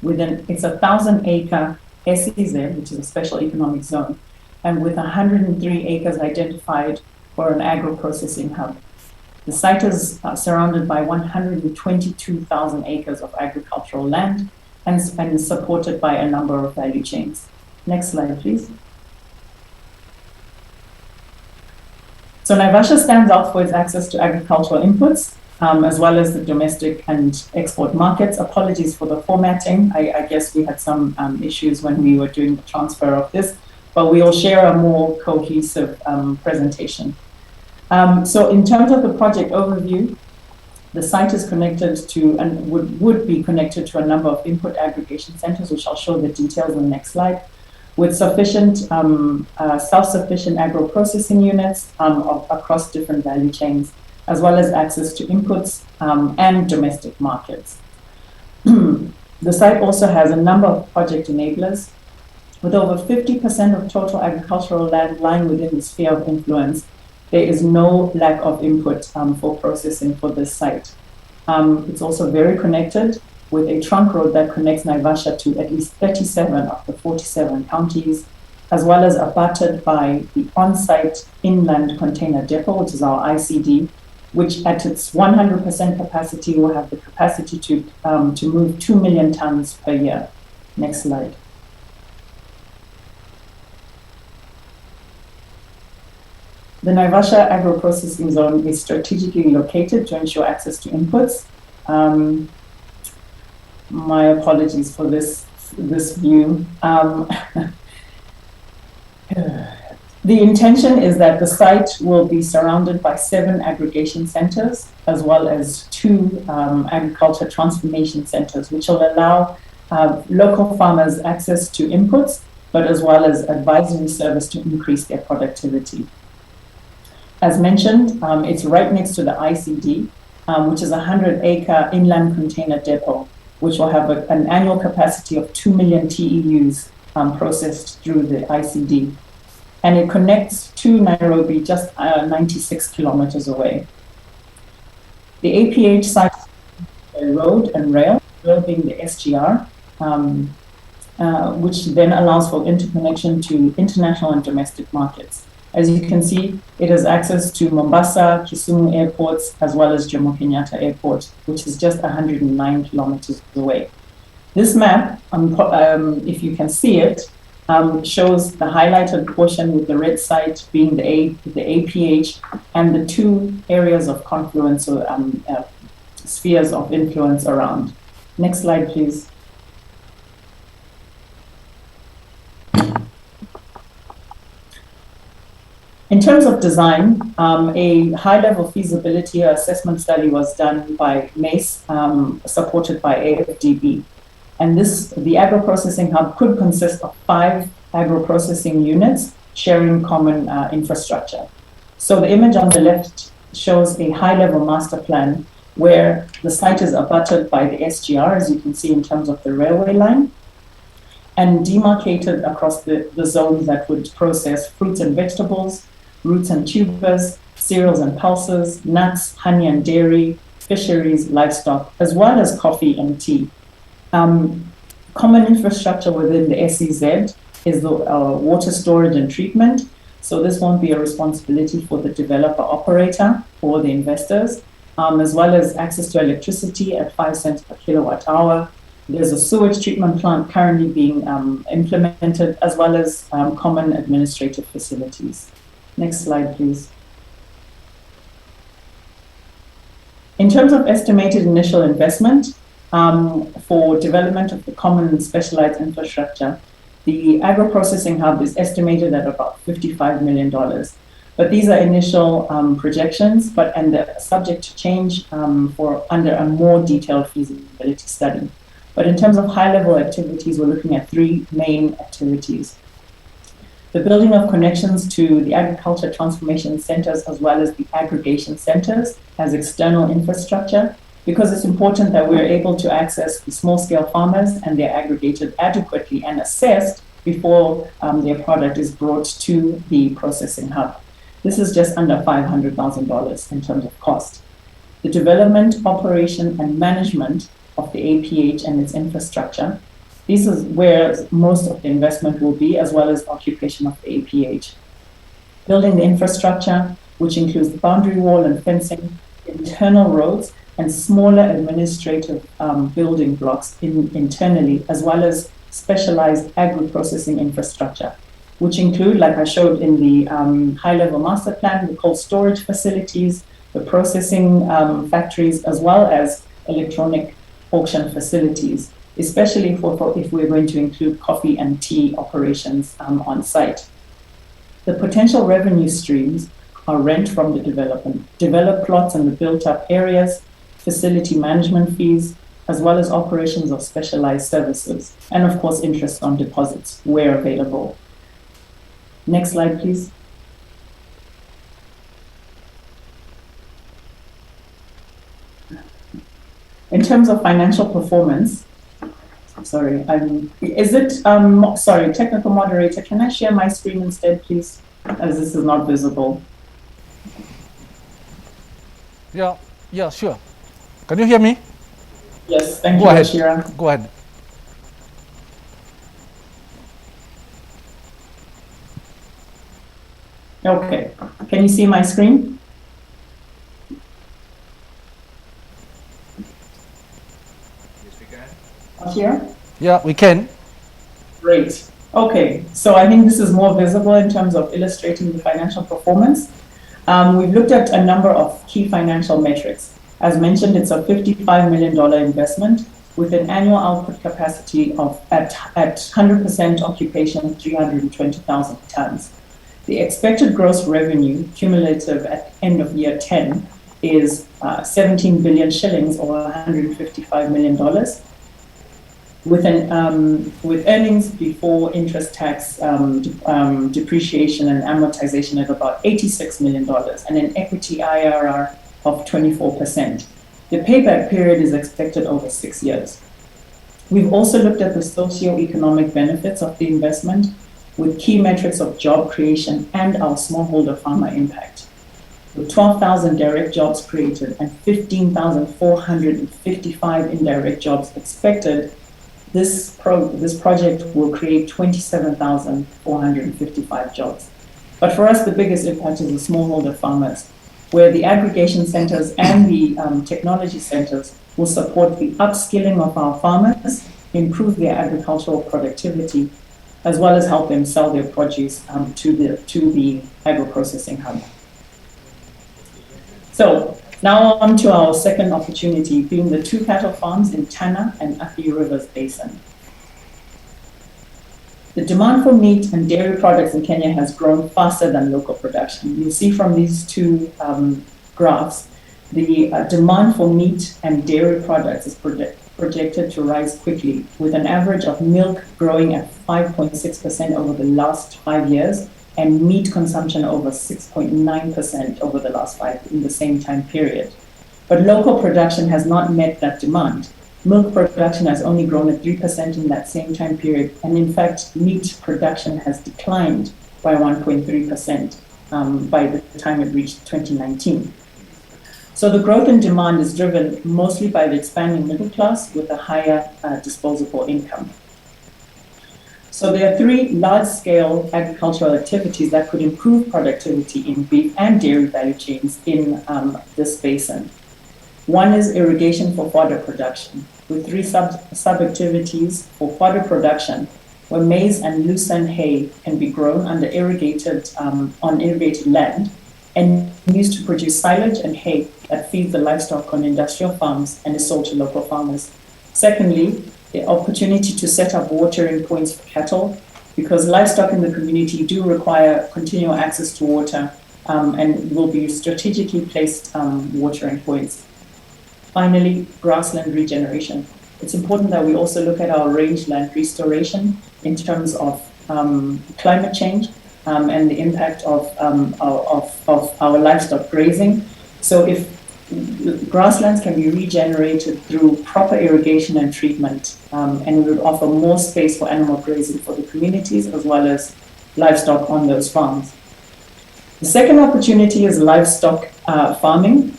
It's a 1,000-acre SEZ, which is a special economic zone, and with 103 acres identified for an agro-processing hub. The site is surrounded by 122,000 acres of agricultural land and is supported by a number of value chains. Next slide, please. So Naivasha stands out for its access to agricultural inputs, as well as the domestic and export markets. Apologies for the formatting. I guess we had some issues when we were doing the transfer of this, but we will share a more cohesive presentation. So in terms of the project overview, the site is connected to, and would be connected to, a number of input aggregation centers, which I'll show the details in the next slide, with sufficient self-sufficient agro-processing units across different value chains, as well as access to inputs and domestic markets. The site also has a number of project enablers, with over 50% of total agricultural land lying within the sphere of influence. There is no lack of input for processing for this site. It's also very connected, with a trunk road that connects Naivasha to at least 37 of the 47 counties, as well as abutted by the on-site inland container depot, which is our ICD, which at its 100% capacity will have the capacity to move 2 million tons per year. Next slide. The Naivasha Agro-Processing Zone is strategically located to ensure access to inputs. My apologies for this view. The intention is that the site will be surrounded by 7 aggregation centers, as well as 2 agriculture transformation centers, which will allow local farmers access to inputs, but as well as advisory service to increase their productivity. As mentioned, it's right next to the ICD, which is a 100-acre inland container depot, which will have an annual capacity of 2 million TEUs processed through the ICD. And it connects to Nairobi, just 96 kilometers away. The APH site by road and rail, rail being the SGR, which then allows for interconnection to international and domestic markets. As you can see, it has access to Mombasa, Kisumu airports, as well as Jomo Kenyatta Airport, which is just 109 kilometers away. This map, if you can see it, shows the highlighted portion with the red site being the APH and the two areas of confluence or spheres of influence around. Next slide, please. In terms of design, a high-level feasibility assessment study was done by MACE, supported by AFDB. And the agro-processing hub could consist of 5 agro-processing units sharing common infrastructure. So the image on the left shows a high-level master plan where the site is abutted by the SGR, as you can see in terms of the railway line, and demarcated across the zones that would process fruits and vegetables, roots and tubers, cereals and pulses, nuts, honey and dairy, fisheries, livestock, as well as coffee and tea. Common infrastructure within the SEZ is the water storage and treatment. So this won't be a responsibility for the developer operator or the investors, as well as access to electricity at 5 cents per kilowatt hour. There's a sewage treatment plant currently being implemented, as well as common administrative facilities. Next slide, please. In terms of estimated initial investment for development of the common and specialized infrastructure, the agro-processing hub is estimated at about $55 million. But these are initial projections, and they're subject to change under a more detailed feasibility study. But in terms of high-level activities, we're looking at 3 main activities. The building of connections to the agriculture transformation centers as well as the aggregation centers as external infrastructure, because it's important that we're able to access the small-scale farmers and they're aggregated adequately and assessed before their product is brought to the processing hub. This is just under $500,000 in terms of cost. The development, operation, and management of the APH and its infrastructure. This is where most of the investment will be, as well as occupation of the APH. Building the infrastructure, which includes the boundary wall and fencing, internal roads, and smaller administrative building blocks internally, as well as specialized agro-processing infrastructure, which include, like I showed in the high-level master plan, the cold storage facilities, the processing factories, as well as electronic auction facilities, especially if we're going to include coffee and tea operations on site. The potential revenue streams are rent from the developed plots and the built-up areas, facility management fees, as well as operations of specialized services, and of course, interest on deposits where available. Next slide, please. In terms of financial performance, sorry, technical moderator, can I share my screen instead, please, as this is not visible? Yeah, sure. Can you hear me? Yes, thank you, Ashira. Go ahead. Okay, can you see my screen? Here? Yeah, we can. Great. Okay, so I think this is more visible in terms of illustrating the financial performance. We've looked at a number of key financial metrics. As mentioned, it's a $55 million investment with an annual output capacity of, at 100% occupation, 320,000 tons. The expected gross revenue cumulative at end of year 10 is 17 billion shillings or $155 million. With earnings before interest, tax, depreciation and amortization of about $86 million and an equity IRR of 24%. The payback period is expected over 6 years. We've also looked at the socio-economic benefits of the investment with key metrics of job creation and our smallholder farmer impact. with 12,000 direct jobs created and 15,455 indirect jobs expected. This project will create 27,455 jobs. But for us, the biggest impact is the smallholder farmers, where the aggregation centers and the technology centers will support the upskilling of our farmers, improve their agricultural productivity, as well as help them sell their produce to the Agro-Processing Hub. So now on to our second opportunity, being the 2 cattle farms in Tana and Athi Rivers Basin. The demand for meat and dairy products in Kenya has grown faster than local production. You'll see from these 2 graphs, the demand for meat and dairy products is projected to rise quickly, with an average of milk growing at 5.6% over the last 5 years, and meat consumption over 6.9% over the last 5 in the same time period. But local production has not met that demand. Milk production has only grown at 3% in that same time period, and in fact, meat production has declined by 1.3% by the time it reached 2019. So the growth in demand is driven mostly by the expanding middle class with a higher disposable income. So there are 3 large-scale agricultural activities that could improve productivity in beef and dairy value chains in this basin. One is irrigation for fodder production, with 3 sub-activities for fodder production, where maize and lucerne hay can be grown under on irrigated land and used to produce silage and hay that feeds the livestock on industrial farms and is sold to local farmers. Secondly, the opportunity to set up watering points for cattle, because livestock in the community do require continual access to water and will be strategically placed watering points. Finally, grassland regeneration. It's important that we also look at our rangeland restoration in terms of climate change and the impact of our livestock grazing. So if grasslands can be regenerated through proper irrigation and treatment, and we would offer more space for animal grazing for the communities as well as livestock on those farms. The second opportunity is livestock farming,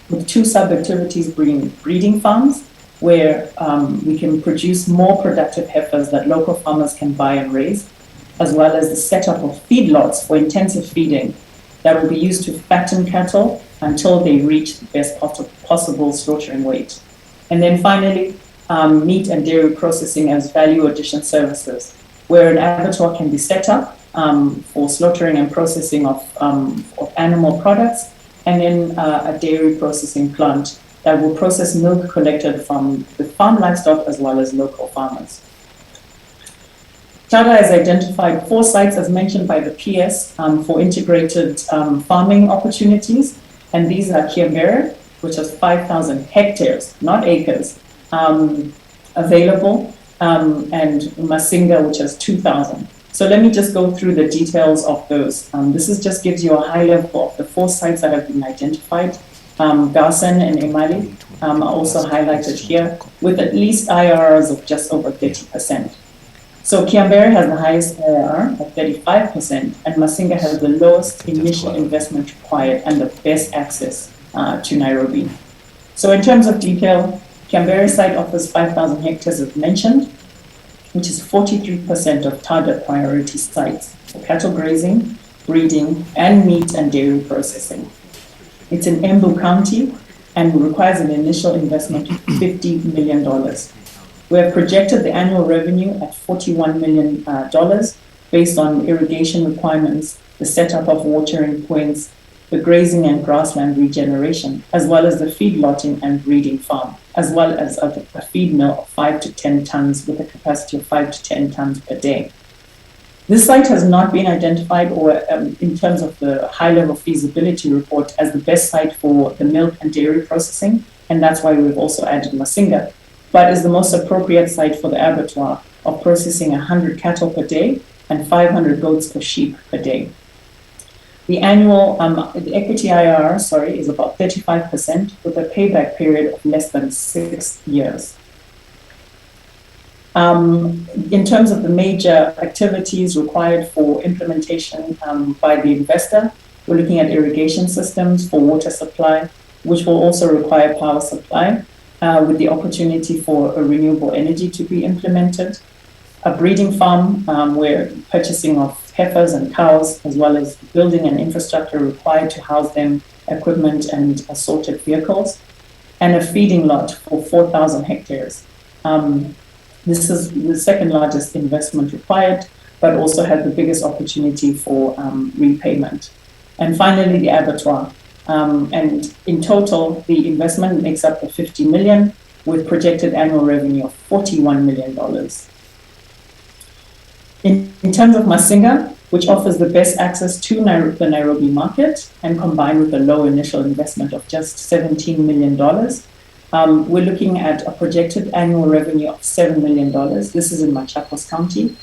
with 2 sub-activities being breeding farms, where we can produce more productive heifers that local farmers can buy and raise, as well as the setup of feedlots for intensive feeding that will be used to fatten cattle until they reach the best possible slaughtering weight. And then finally, meat and dairy processing as value addition services, where an abattoir can be set up for slaughtering and processing of animal products, and then a dairy processing plant that will process milk collected from the farm livestock as well as local farmers. Tata has identified 4 sites, as mentioned by the PS, for integrated farming opportunities, and these are Kiambere, which has 5,000 hectares, not acres, available, and Masinga, which has 2,000. So let me just go through the details of those. This just gives you a high level of the 4 sites that have been identified. Basin and Emali are also highlighted here, with at least IRRs of just over 30%. So Kiambere has the highest IRR of 35%, and Masinga has the lowest initial investment required and the best access to Nairobi. So in terms of detail, Kiambere site offers 5,000 hectares as mentioned, which is 43% of target priority sites for cattle grazing, breeding, and meat and dairy processing. It's in Embu County and requires an initial investment of $50 million. We have projected the annual revenue at $41 million based on irrigation requirements, the setup of watering points, the grazing and grassland regeneration, as well as the feedlotting and breeding farm, as well as a feed mill of 5 to 10 tons with a capacity of 5 to 10 tons per day. This site has not been identified or in terms of the high-level feasibility report as the best site for the milk and dairy processing, and that's why we've also added Masinga, but is the most appropriate site for the abattoir of processing 100 cattle per day and 500 goats per sheep per day. The annual the equity IRR, is about 35% with a payback period of less than 6 years. In terms of the major activities required for implementation by the investor, We're looking at irrigation systems for water supply, which will also require power supply, with the opportunity for a renewable energy to be implemented. A breeding farm, where purchasing of heifers and cows, as well as building an infrastructure required to house them, equipment and assorted vehicles, and a feeding lot for 4,000 hectares. This is the second largest investment required, but also has the biggest opportunity for repayment. And finally, the abattoir. And in total, the investment makes up the 50 million with projected annual revenue of $41 million. In terms of Masinga, which offers the best access to the Nairobi market and combined with a low initial investment of just $17 million, we're looking at a projected annual revenue of $7 million. This is in Machakos County.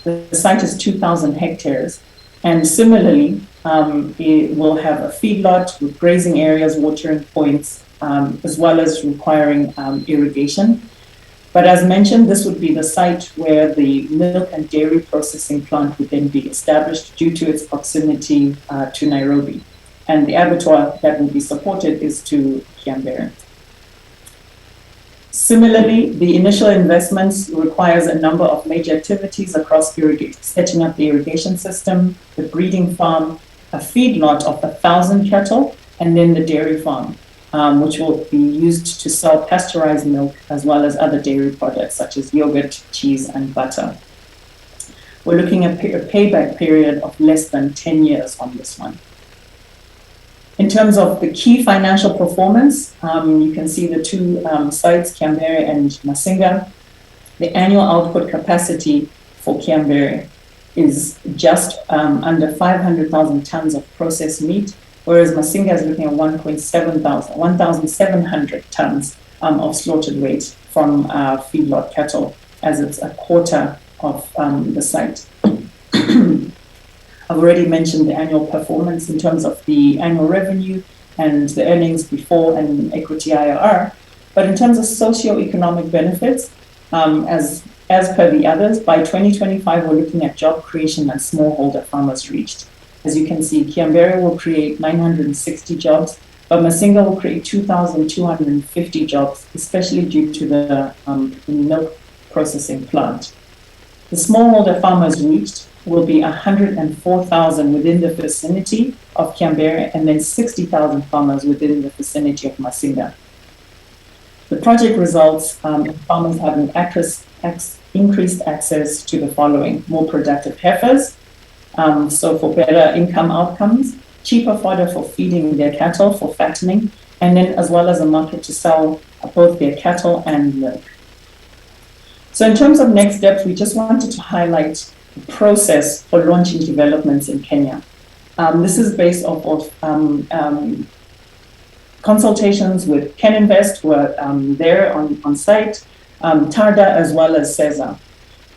The site is 2,000 hectares. And similarly, it will have a feedlot with grazing areas, watering points, as well as requiring irrigation. But as mentioned, this would be the site where the milk and dairy processing plant would then be established due to its proximity to Nairobi. And the abattoir that will be supported is to Kiambere. Similarly, the initial investments requires a number of major activities across setting up the irrigation system, the breeding farm, a feedlot of 1,000 cattle, and then the dairy farm, which will be used to sell pasteurized milk as well as other dairy products such as yogurt, cheese, and butter. We're looking at a payback period of less than 10 years on this one. In terms of the key financial performance, you can see the two sites, Kiambere and Masinga. The annual output capacity for Kiambere is just under 500,000 tons of processed meat, whereas Masinga is looking at 1,700 tons of slaughtered weight from feedlot cattle, as it's a quarter of the site. I've already mentioned the annual performance in terms of the annual revenue and the earnings before and equity IRR. But in terms of socio-economic benefits, as per the others, by 2025, we're looking at job creation and smallholder farmers reached. As you can see, Kiambere will create 960 jobs, but Masinga will create 2,250 jobs, especially due to the milk processing plant. The smallholder farmers reached will be 104,000 within the vicinity of Kiambere and then 60,000 farmers within the vicinity of Masinga. The project results in farmers having increased access to the following: more productive heifers, so for better income outcomes, cheaper fodder for feeding their cattle for fattening, and then as well as a market to sell both their cattle and milk. So in terms of next steps, we just wanted to highlight the process for launching developments in Kenya. This is based off of consultations with Keninvest, who are there on site, TARDA, as well as CESA.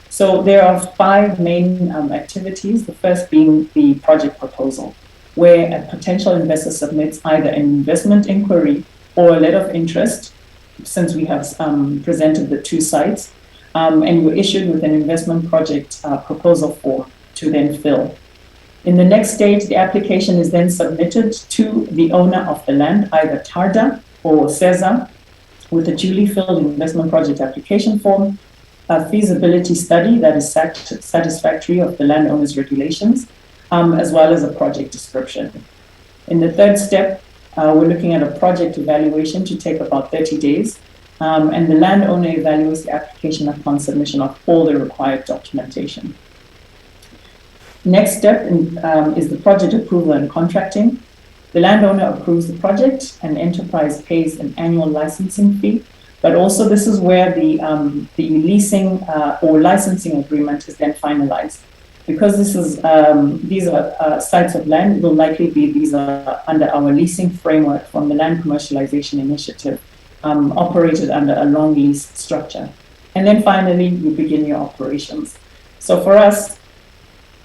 So there are 5 main activities, the first being the project proposal, where a potential investor submits either an investment inquiry or a letter of interest, since we have presented the 2 sites, and we're issued with an investment project proposal form to then fill. In the next stage, the application is then submitted to the owner of the land, either TARDA or CESA, with a duly filled investment project application form, a feasibility study that is satisfactory of the landowner's regulations, as well as a project description. In the third step, we're looking at a project evaluation to take about 30 days, and the landowner evaluates the application upon submission of all the required documentation. Next step is the project approval and contracting. The landowner approves the project and enterprise pays an annual licensing fee, but also this is where the leasing or licensing agreement is then finalized. Because these are sites of land, it will likely be these are under our leasing framework from the Land Commercialization Initiative, operated under a long lease structure. And then finally, you begin your operations. So for us,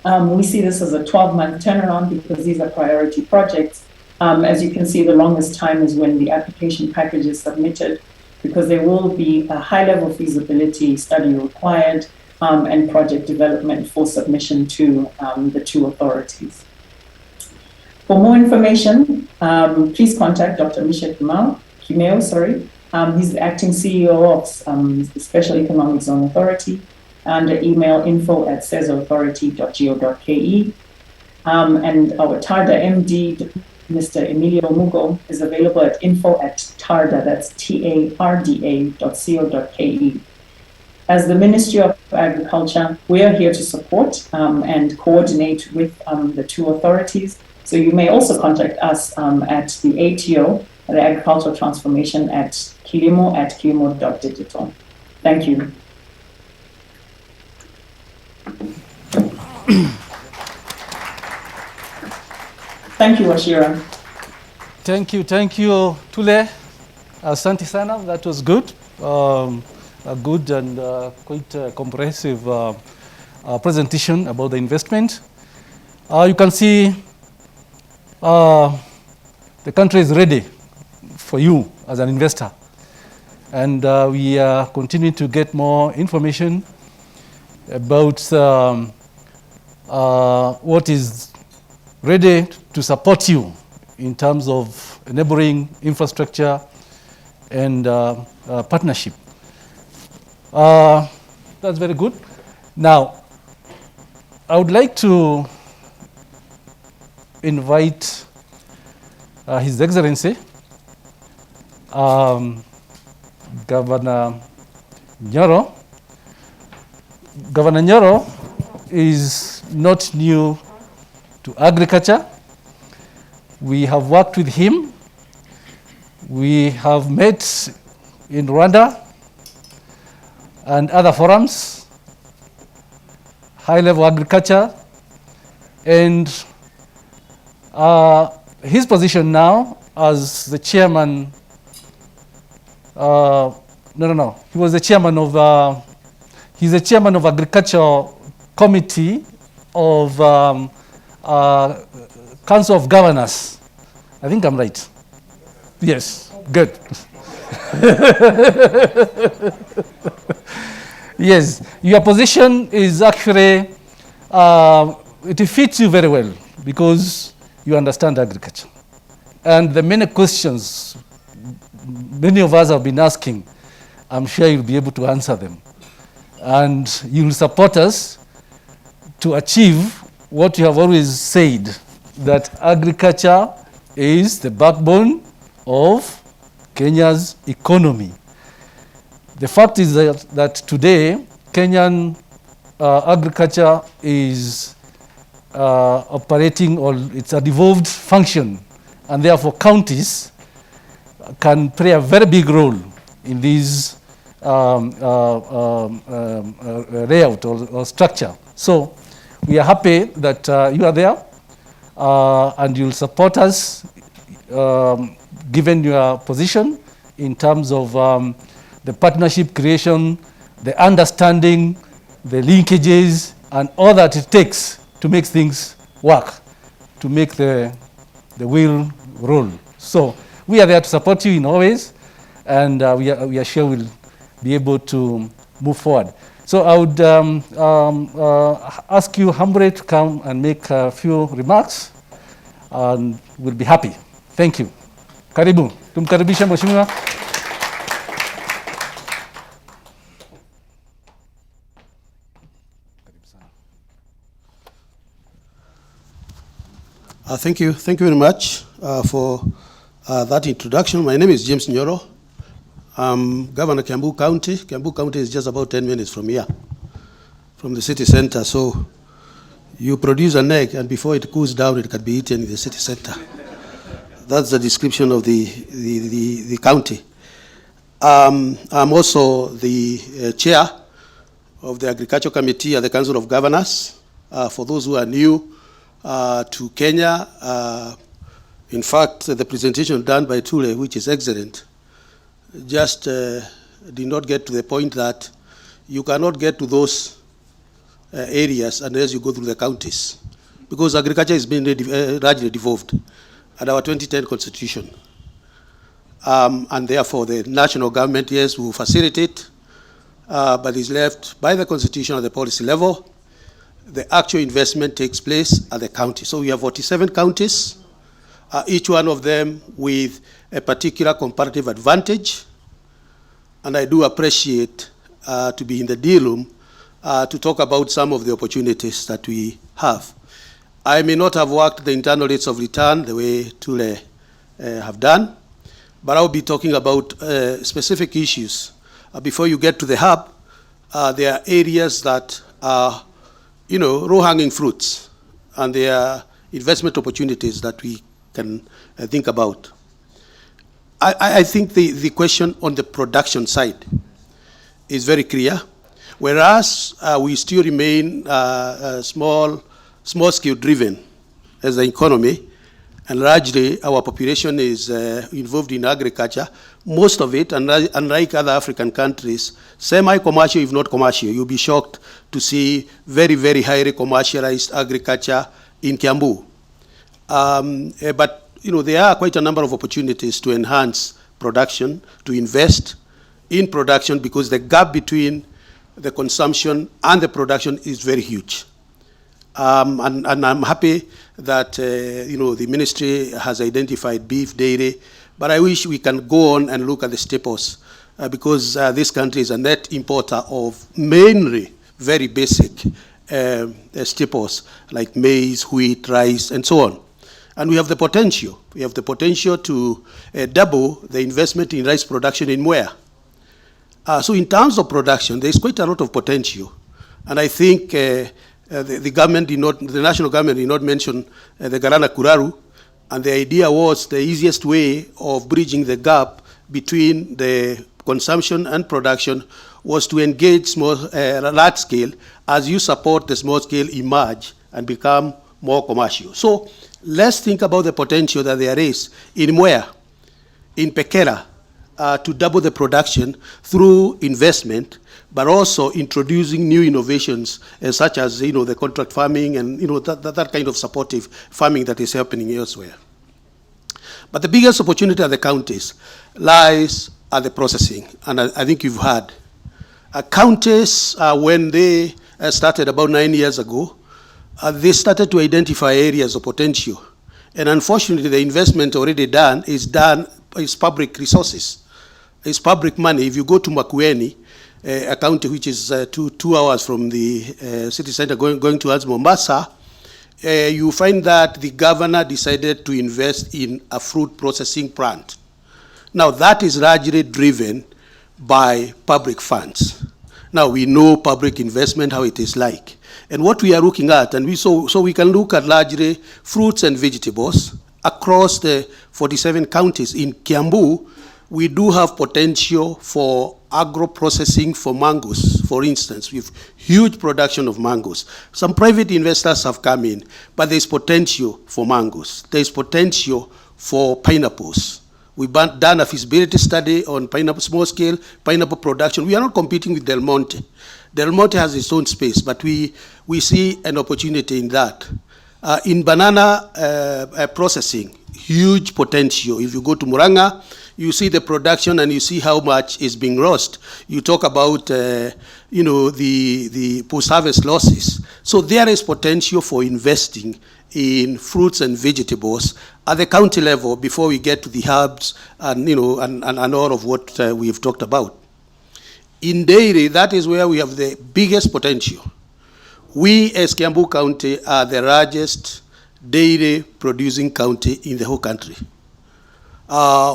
we see this as a 12-month turnaround because these are priority projects. As you can see, the longest time is when the application package is submitted, because there will be a high-level feasibility study required and project development for submission to the 2 authorities. For more information, please contact Dr. Michel Kimeo. He's the acting CEO of the Special Economic Zone Authority, under email info@sezoauthority.go.ke. And our TARDA MD, Mr. Emilio Mugo, is available at info@tarda, that's tarda.co.ke. As the Ministry of Agriculture, we are here to support and coordinate with the two authorities. So you may also contact us at the ATO, the Agricultural Transformation at kilimo@kilimo.digital. Thank you. Thank you, Washira. Thank you, Tule. Asante sana, that was good. A good and quite comprehensive presentation about the investment. You can see the country is ready for you as an investor. And we are continuing to get more information about what is ready to support you in terms of enabling infrastructure and partnership. That's very good. Now, I would like to invite His Excellency, Governor Nyoro. Governor Nyoro is not new to agriculture. We have worked with him. We have met in Rwanda and other forums, high-level agriculture, and his position now as the chairman, he was the chairman of, he's the chairman of Agricultural Committee of Council of Governors. I think I'm right. Yes, good. Yes, your position is actually, it fits you very well because you understand agriculture. And the many questions many of us have been asking, I'm sure you'll be able to answer them. And you'll support us to achieve what you have always said, that agriculture is the backbone of Kenya's economy. The fact is that today, Kenyan agriculture is operating, or it's a devolved function, and therefore counties can play a very big role in this layout or structure. So we are happy that you are there and you'll support us given your position in terms of the partnership creation, the understanding, the linkages, and all that it takes to make things work, to make the wheel roll. So we are there to support you in all ways, and we are sure we'll be able to move forward. So I would ask you humbly to come and make a few remarks, and we'll be happy. Thank you. Karibu. Tumkaribisha Mheshimiwa. Thank you very much for that introduction. My name is James Nyoro. I'm Governor of Kiambu County. Kiambu County is just about 10 minutes from here, from the city center. So you produce an egg, and before it cools down, it can be eaten in the city center. That's the description of the county. I'm also the chair of the Agriculture Committee at the Council of Governors. For those who are new to Kenya, in fact, the presentation done by Tule, which is excellent, just did not get to the point that you cannot get to those areas unless you go through the counties, because agriculture is being largely devolved at our 2010 constitution. And therefore, the national government, yes, will facilitate, but is left by the constitution at the policy level. The actual investment takes place at the county. So we have 47 counties each one of them with a particular comparative advantage. And I do appreciate to be in the deal room to talk about some of the opportunities that we have. I may not have worked the internal rates of return the way Tule have done, but I'll be talking about specific issues. Before you get to the hub, there are areas that are, low-hanging fruits, and there are investment opportunities that we can think about. I think the question on the production side is very clear. Whereas we still remain small-scale driven as an economy, and largely our population is involved in agriculture, most of it, unlike other African countries, semi-commercial, if not commercial. You'll be shocked to see very, very highly commercialized agriculture in Kiambu. But there are quite a number of opportunities to enhance production, to invest in production, because the gap between the consumption and the production is very huge. And I'm happy that the ministry has identified beef, dairy, but I wish we can go on and look at the staples, because this country is a net importer of mainly very basic staples like maize, wheat, rice, and so on. And we have the potential. We have the potential to double the investment in rice production in Mwea. So in terms of production, there's quite a lot of potential. And I think the national government did not mention the Garana Kuraru. And the idea was the easiest way of bridging the gap between the consumption and production was to engage large scale as you support the small scale emerge and become more commercial. So let's think about the potential that there is in Mwea, in Pekera, to double the production through investment, but also introducing new innovations such as the contract farming and that kind of supportive farming that is happening elsewhere. But the biggest opportunity at the counties lies at the processing, and I think you've heard. Counties, when they started about 9 years ago, they started to identify areas of potential. And unfortunately, the investment already done is public resources. It's public money. If you go to Makueni, a county which is 2 hours from the city center going towards Mombasa, you find that the governor decided to invest in a fruit processing plant. Now, that is largely driven by public funds. Now, we know public investment, how it is like. And what we are looking at, and so we can look at largely fruits and vegetables across the 47 counties. In Kiambu, we do have potential for agro-processing for mangoes, for instance. We have huge production of mangoes. Some private investors have come in, but there's potential for mangoes. There's potential for pineapples. We've done a feasibility study on pineapple, small-scale pineapple production. We are not competing with Del Monte. Del Monte has its own space, but we see an opportunity in that. In banana processing, huge potential. If you go to Muranga, you see the production and you see how much is being lost. You talk about, the post-harvest losses. So there is potential for investing in fruits and vegetables at the county level before we get to the hubs and, and all of what we have talked about. In dairy, that is where we have the biggest potential. We, as Kiambu County, are the largest dairy producing county in the whole country.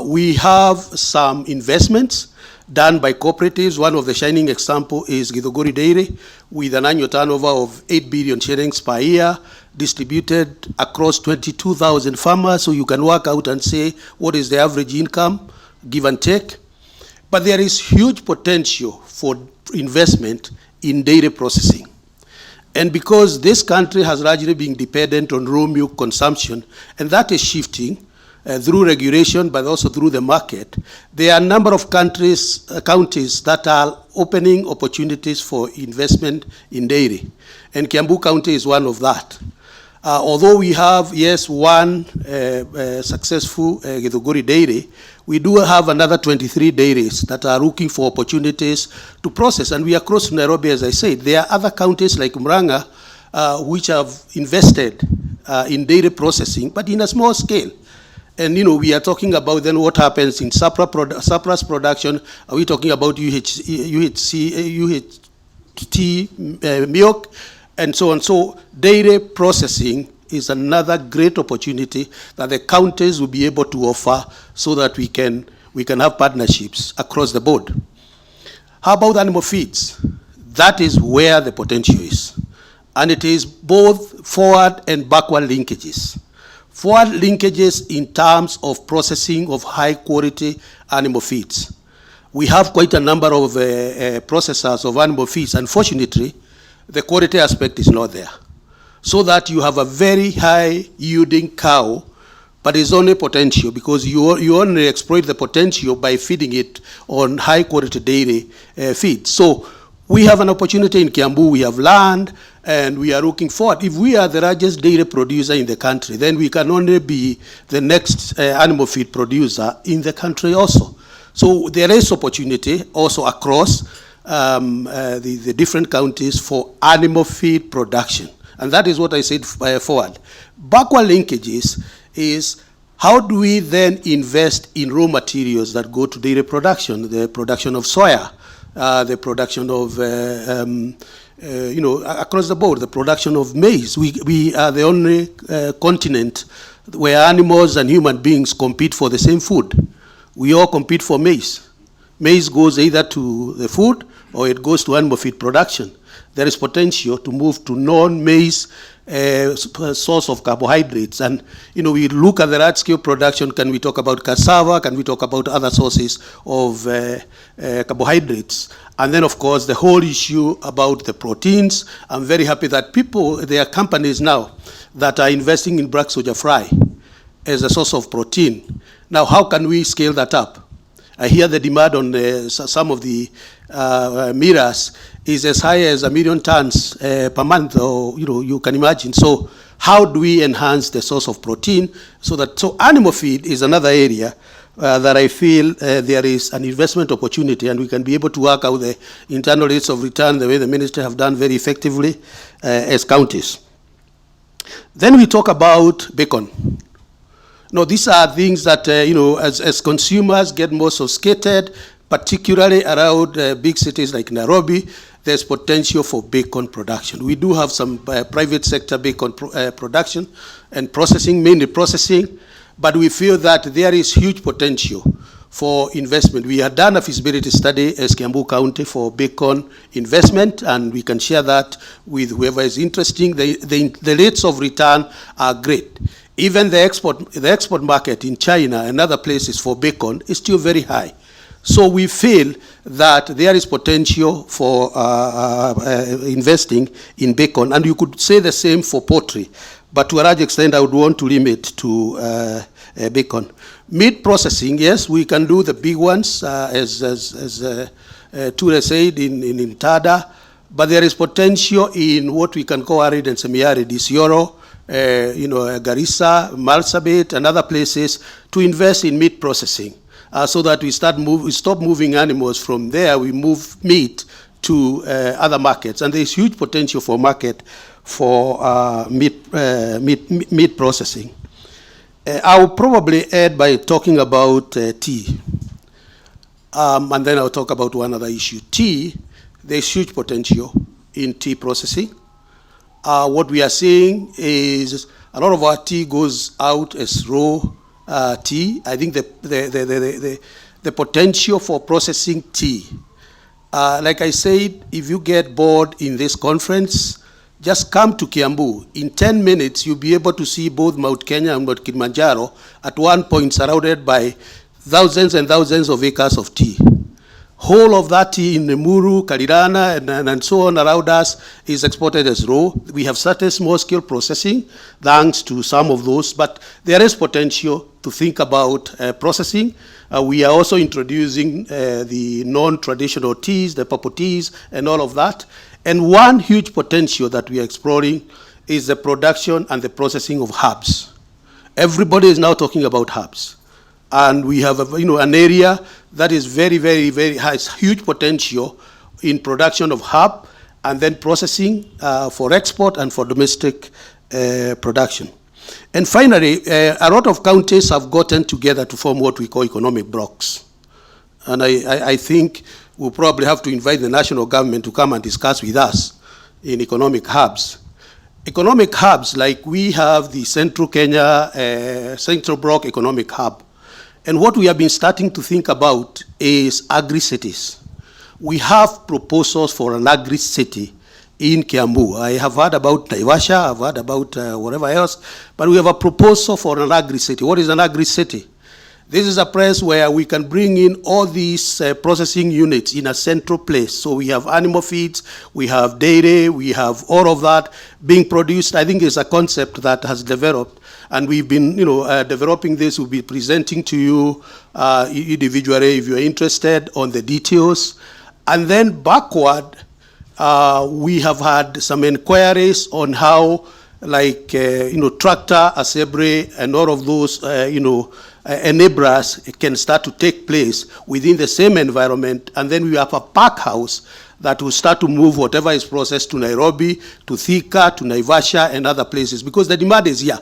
We have some investments done by cooperatives. One of the shining examples is Githogori Dairy, with an annual turnover of 8 billion shillings per year, distributed across 22,000 farmers. So you can work out and say what is the average income, give and take. But there is huge potential for investment in dairy processing. And because this country has largely been dependent on raw milk consumption, and that is shifting through regulation, but also through the market, there are a number of counties that are opening opportunities for investment in dairy. And Kiambu County is one of that. Although we have, yes, one successful Githogori dairy, we do have another 23 dairies that are looking for opportunities to process. And we are close to Nairobi, as I said. There are other counties like Muranga which have invested in dairy processing, but in a small scale. And we are talking about then what happens in surplus production. Are we talking about UHT milk, and so on? So dairy processing is another great opportunity that the counties will be able to offer, so that we can have partnerships across the board. How about animal feeds? That is where the potential is. And it is both forward and backward linkages. Forward linkages in terms of processing of high quality animal feeds. We have quite a number of processors of animal feeds. Unfortunately, the quality aspect is not there. So that you have a very high yielding cow, but it's only potential, because you only exploit the potential by feeding it on high quality dairy feed. So we have an opportunity in Kiambu. We have land, and we are looking forward. If we are the largest dairy producer in the country, then we can only be the next animal feed producer in the country also. So there is opportunity also across the different counties for animal feed production. And that is what I said forward. Backward linkages is, how do we then invest in raw materials that go to dairy production, the production of soya, the production of, across the board, the production of maize. We are the only continent where animals and human beings compete for the same food. We all compete for maize. Maize goes either to the food or it goes to animal feed production. There is potential to move to non-maize source of carbohydrates. And, we look at the large-scale production. Can we talk about cassava? Can we talk about other sources of carbohydrates? And then, of course, the whole issue about the proteins. I'm very happy that there are companies now that are investing in black soldier fry as a source of protein. Now, how can we scale that up? I hear the demand on some of the mirrors is as high as 1 million tons per month, or you can imagine. So how do we enhance the source of protein so animal feed is another area that I feel there is an investment opportunity, and we can be able to work out the internal rates of return the way the ministry have done very effectively as counties. Then we talk about bacon. No, these are things that, as consumers get more sophisticated, particularly around big cities like Nairobi, there's potential for bacon production. We do have some private sector bacon production and processing, mainly processing, but we feel that there is huge potential for investment. We have done a feasibility study as Kiambu County for bacon investment, and we can share that with whoever is interested. The rates of return are great. Even the export market in China and other places for bacon is still very high. So we feel that there is potential for investing in bacon, and you could say the same for poultry. But to a large extent, I would want to limit to bacon. Meat processing, yes, we can do the big ones, as Ture said, in Tada, but there is potential in what we can call arid and semi-arid, Isiolo, Garissa, Marsabit, and other places to invest in meat processing, so that we stop moving animals from there. We move meat to other markets, and there is huge potential for market for meat processing. I will probably add by talking about tea, and then I'll talk about one other issue. Tea, there's huge potential in tea processing. What we are seeing is a lot of our tea goes out as raw tea. I think the potential for processing tea, like I said, if you get bored in this conference, just come to Kiambu. In 10 minutes, you'll be able to see both Mount Kenya and Mount Kilimanjaro at one point, surrounded by thousands and thousands of acres of tea. Whole of that tea in Nemuru, Karirana, and so on around us is exported as raw. We have started small-scale processing, thanks to some of those, but there is potential to think about processing. We are also introducing the non-traditional teas, the purple teas, and all of that. And one huge potential that we are exploring is the production and the processing of herbs. Everybody is now talking about herbs. And we have an area that is very, very, very has huge potential in production of herb and then processing for export and for domestic production. And finally, a lot of counties have gotten together to form what we call economic blocks. And I think we'll probably have to invite the national government to come and discuss with us in economic hubs. Economic hubs, like we have the Central Kenya Central Block Economic Hub. And what we have been starting to think about is agri-cities. We have proposals for an agri-city in Kiambu. I have heard about Naivasha, I've heard about whatever else, but we have a proposal for an agri-city. What is an agri-city? This is a place where we can bring in all these processing units in a central place. So we have animal feeds, we have dairy, we have all of that being produced. I think it's a concept that has developed, and we've been, developing this. We'll be presenting to you individually if you're interested on the details. And then backward, we have had some inquiries on how, like, tractor assembly and all of those, enablers can start to take place within the same environment. And then we have a pack house that will start to move whatever is processed to Nairobi, to Thika, to Naivasha, and other places, because the demand is here.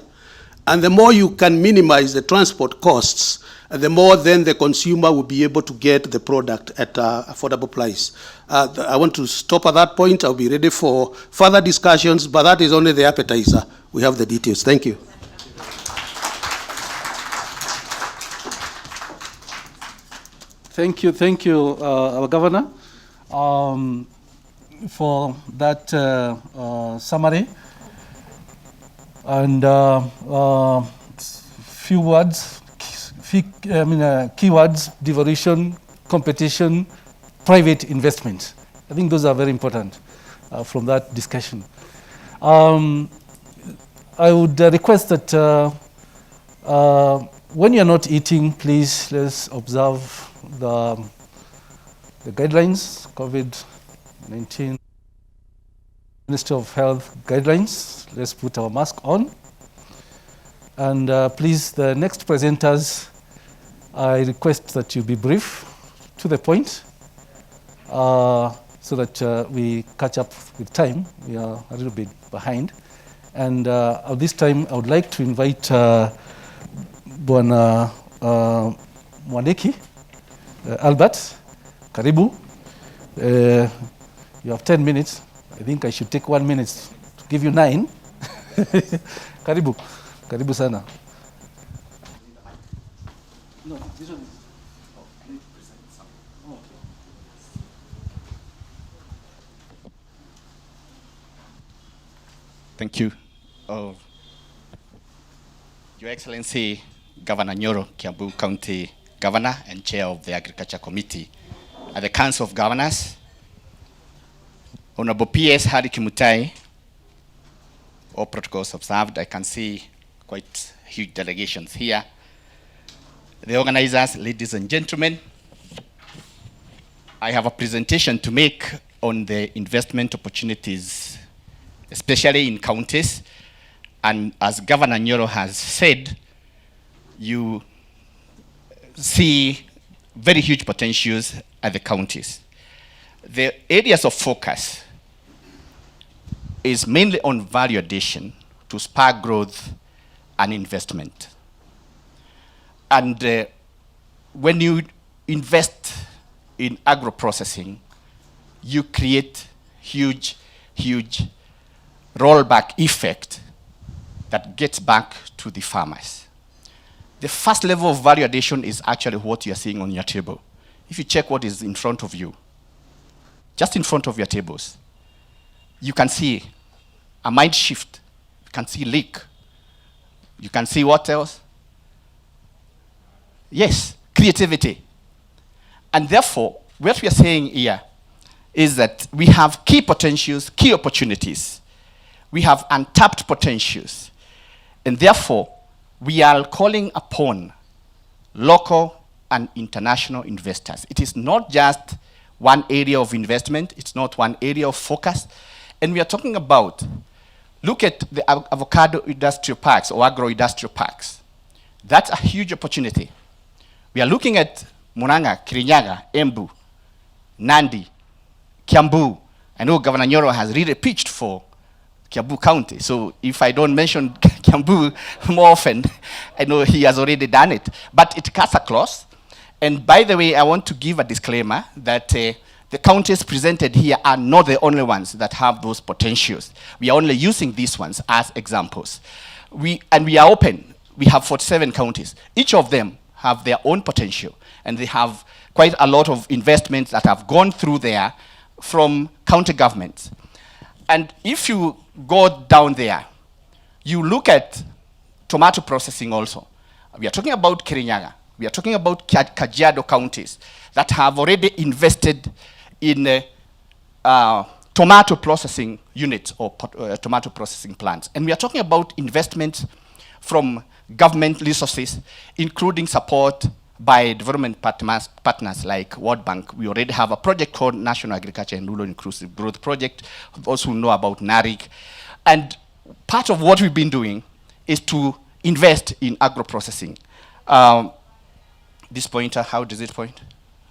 And the more you can minimize the transport costs, the more then the consumer will be able to get the product at affordable price. I want to stop at that point. I'll be ready for further discussions, but that is only the appetizer. We have the details. Thank you. Thank you, our governor, for that summary. And few words, keywords: devolution, competition, private investment. I think those are very important from that discussion. I would request that when you're not eating, please let's observe the guidelines, COVID-19, Ministry of Health guidelines. Let's put our mask on. And please, the next presenters, I request that you be brief, to the point, so that we catch up with time. We are a little bit behind. And at this time, I would like to invite Bwana Mwaniki, Albert, karibu. You have 10 minutes. I think I should take 1 minute to give you 9. Karibu. Karibu sana. No, this one. Thank you. Your Excellency, Governor Nyoro, Kiambu County Governor and Chair of the Agriculture Committee at the Council of Governors, Honorable P.S. Hari Kimutai, all protocols observed. I can see quite huge delegations here. The organizers, ladies and gentlemen, I have a presentation to make on the investment opportunities, especially in counties. And as Governor Nyoro has said, you see very huge potentials at the counties. The areas of focus is mainly on value addition to spur growth and investment. And when you invest in agro-processing, you create huge rollback effect that gets back to the farmers. The first level of value addition is actually what you're seeing on your table. If you check what is in front of you, just in front of your tables, you can see a mind shift. You can see leak. You can see what else? Yes, creativity. And therefore, what we are saying here is that we have key potentials, key opportunities. We have untapped potentials. And therefore, we are calling upon local and international investors. It is not just one area of investment. It's not one area of focus. And we are talking about, look at the avocado industrial parks or agro-industrial parks. That's a huge opportunity. We are looking at Murang'a, Kirinyaga, Embu, Nandi, Kiambu. I know Governor Nyoro has really pitched for Kiambu County. So if I don't mention Kiambu more often, I know he has already done it. But it cuts across. And by the way, I want to give a disclaimer that the counties presented here are not the only ones that have those potentials. We are only using these ones as examples. We are open. We have 47 counties. Each of them have their own potential, and they have quite a lot of investments that have gone through there from county governments. And if you go down there, you look at tomato processing also. We are talking about Kirinyaga. We are talking about Kajiado counties that have already invested in tomato processing units or tomato processing plants. And we are talking about investments from government resources, including support by development partners like World Bank. We already have a project called National Agriculture and Rural Inclusive Growth Project. Also know about NARIC. And part of what we've been doing is to invest in agro-processing. This pointer, how does it point?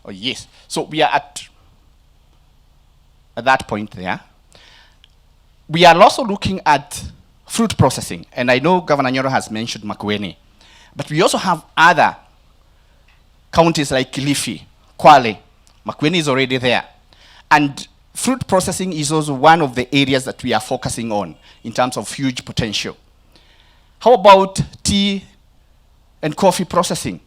Oh, yes. So we are at that point there. We are also looking at fruit processing. And I know Governor Nyoro has mentioned Makueni. But we also have other counties like Kilifi, Kwale. Makueni is already there. And fruit processing is also one of the areas that we are focusing on in terms of huge potential. How about tea and coffee processing?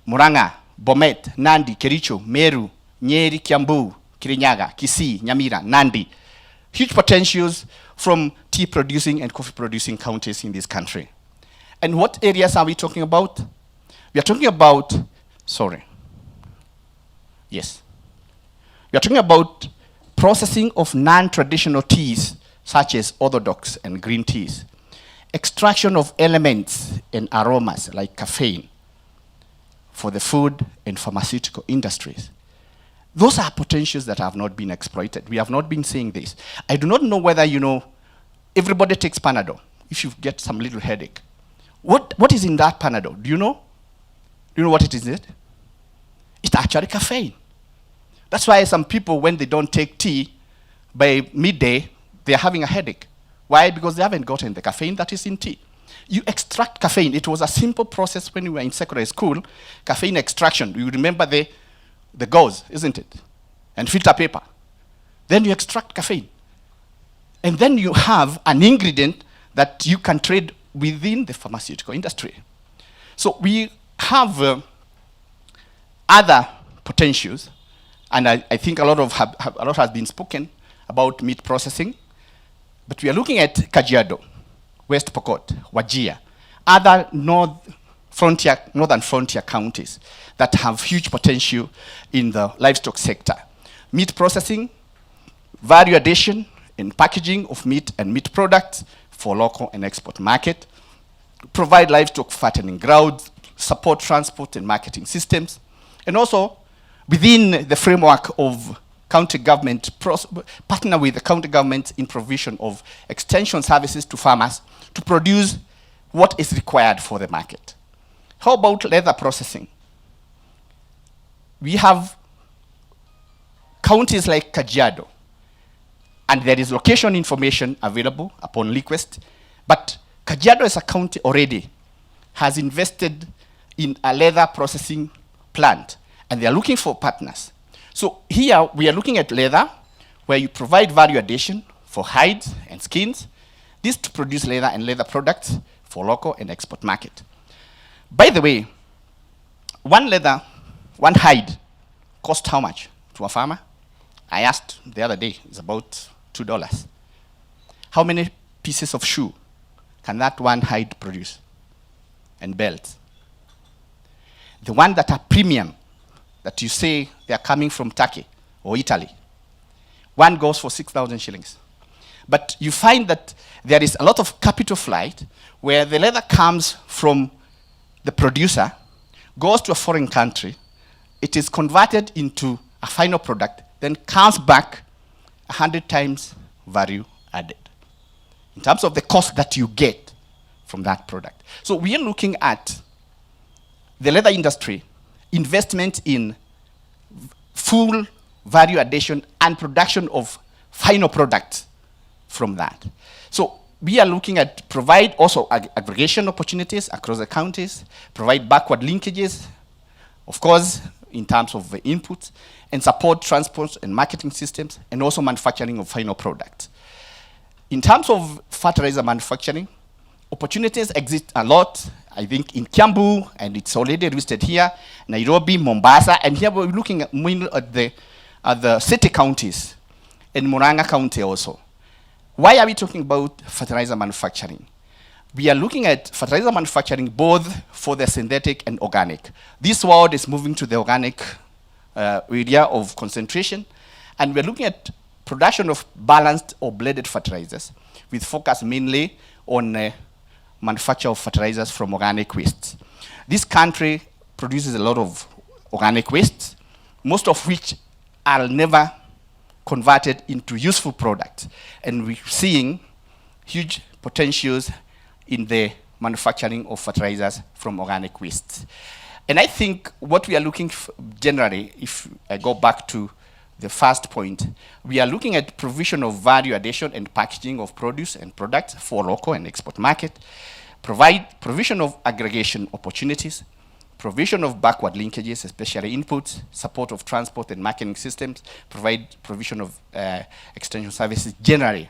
Muranga, Bomet, Nandi, Kericho, Meru, Nyeri, Kiambu, Kirinyaga, Kisii, Nyamira, Nandi. Huge potentials from tea producing and coffee producing counties in this country. And what areas are we talking about? We are talking about, we are talking about processing of non-traditional teas, such as orthodox and green teas, extraction of elements and aromas like caffeine for the food and pharmaceutical industries. Those are potentials that have not been exploited. We have not been seeing this. I do not know whether you know, everybody takes Panadol if you get some little headache. What is in that Panadol? Do you know? Do you know what it is? It's actually caffeine. That's why some people, when they don't take tea, by midday, they're having a headache. Why? Because they haven't gotten the caffeine that is in tea. You extract caffeine. It was a simple process when we were in secondary school, caffeine extraction. You remember the gauze, isn't it? And filter paper. Then you extract caffeine. And then you have an ingredient that you can trade within the pharmaceutical industry. So we have other potentials, and I think a lot has been spoken about meat processing, but we are looking at Kajiado, West Pokot, Wajir, other northern frontier counties that have huge potential in the livestock sector. Meat processing, value addition and packaging of meat and meat products for local and export market, provide livestock fattening grounds, support transport and marketing systems, and also within the framework of county government, partner with the county government in provision of extension services to farmers to produce what is required for the market. How about leather processing? We have counties like Kajiado, and there is location information available upon request, but Kajiado as a county already has invested in a leather processing plant, and they are looking for partners. So here we are looking at leather, where you provide value addition for hides and skins, this to produce leather and leather products for local and export market. By the way, one hide cost how much to a farmer? I asked the other day, it's about $2. How many pieces of shoe can that one hide produce? And belts. The one that are premium, that you say they are coming from Turkey or Italy, one goes for 6,000 shillings. But you find that there is a lot of capital flight where the leather comes from the producer, goes to a foreign country, it is converted into a final product, then comes back 100 times value added in terms of the cost that you get from that product. So we are looking at the leather industry, investment in full value addition and production of final products from that. So we are looking at provide also aggregation opportunities across the counties, provide backward linkages, of course, in terms of the inputs, and support transport and marketing systems, and also manufacturing of final products. In terms of fertilizer manufacturing, opportunities exist a lot, I think, in Kiambu, and it's already listed here, Nairobi, Mombasa, and here we're looking at mainly at the city counties, and Murang'a County also. Why are we talking about fertilizer manufacturing? We are looking at fertilizer manufacturing both for the synthetic and organic. This world is moving to the organic area of concentration, and we're looking at production of balanced or blended fertilizers with focus mainly on manufacture of fertilizers from organic wastes. This country produces a lot of organic wastes, most of which are never converted into useful products. And we're seeing huge potentials in the manufacturing of fertilizers from organic wastes. And I think what we are looking for generally, if I go back to the first point, we are looking at provision of value addition and packaging of produce and products for local and export market, provide provision of aggregation opportunities, provision of backward linkages, especially inputs, support of transport and marketing systems, provide provision of extension services generally.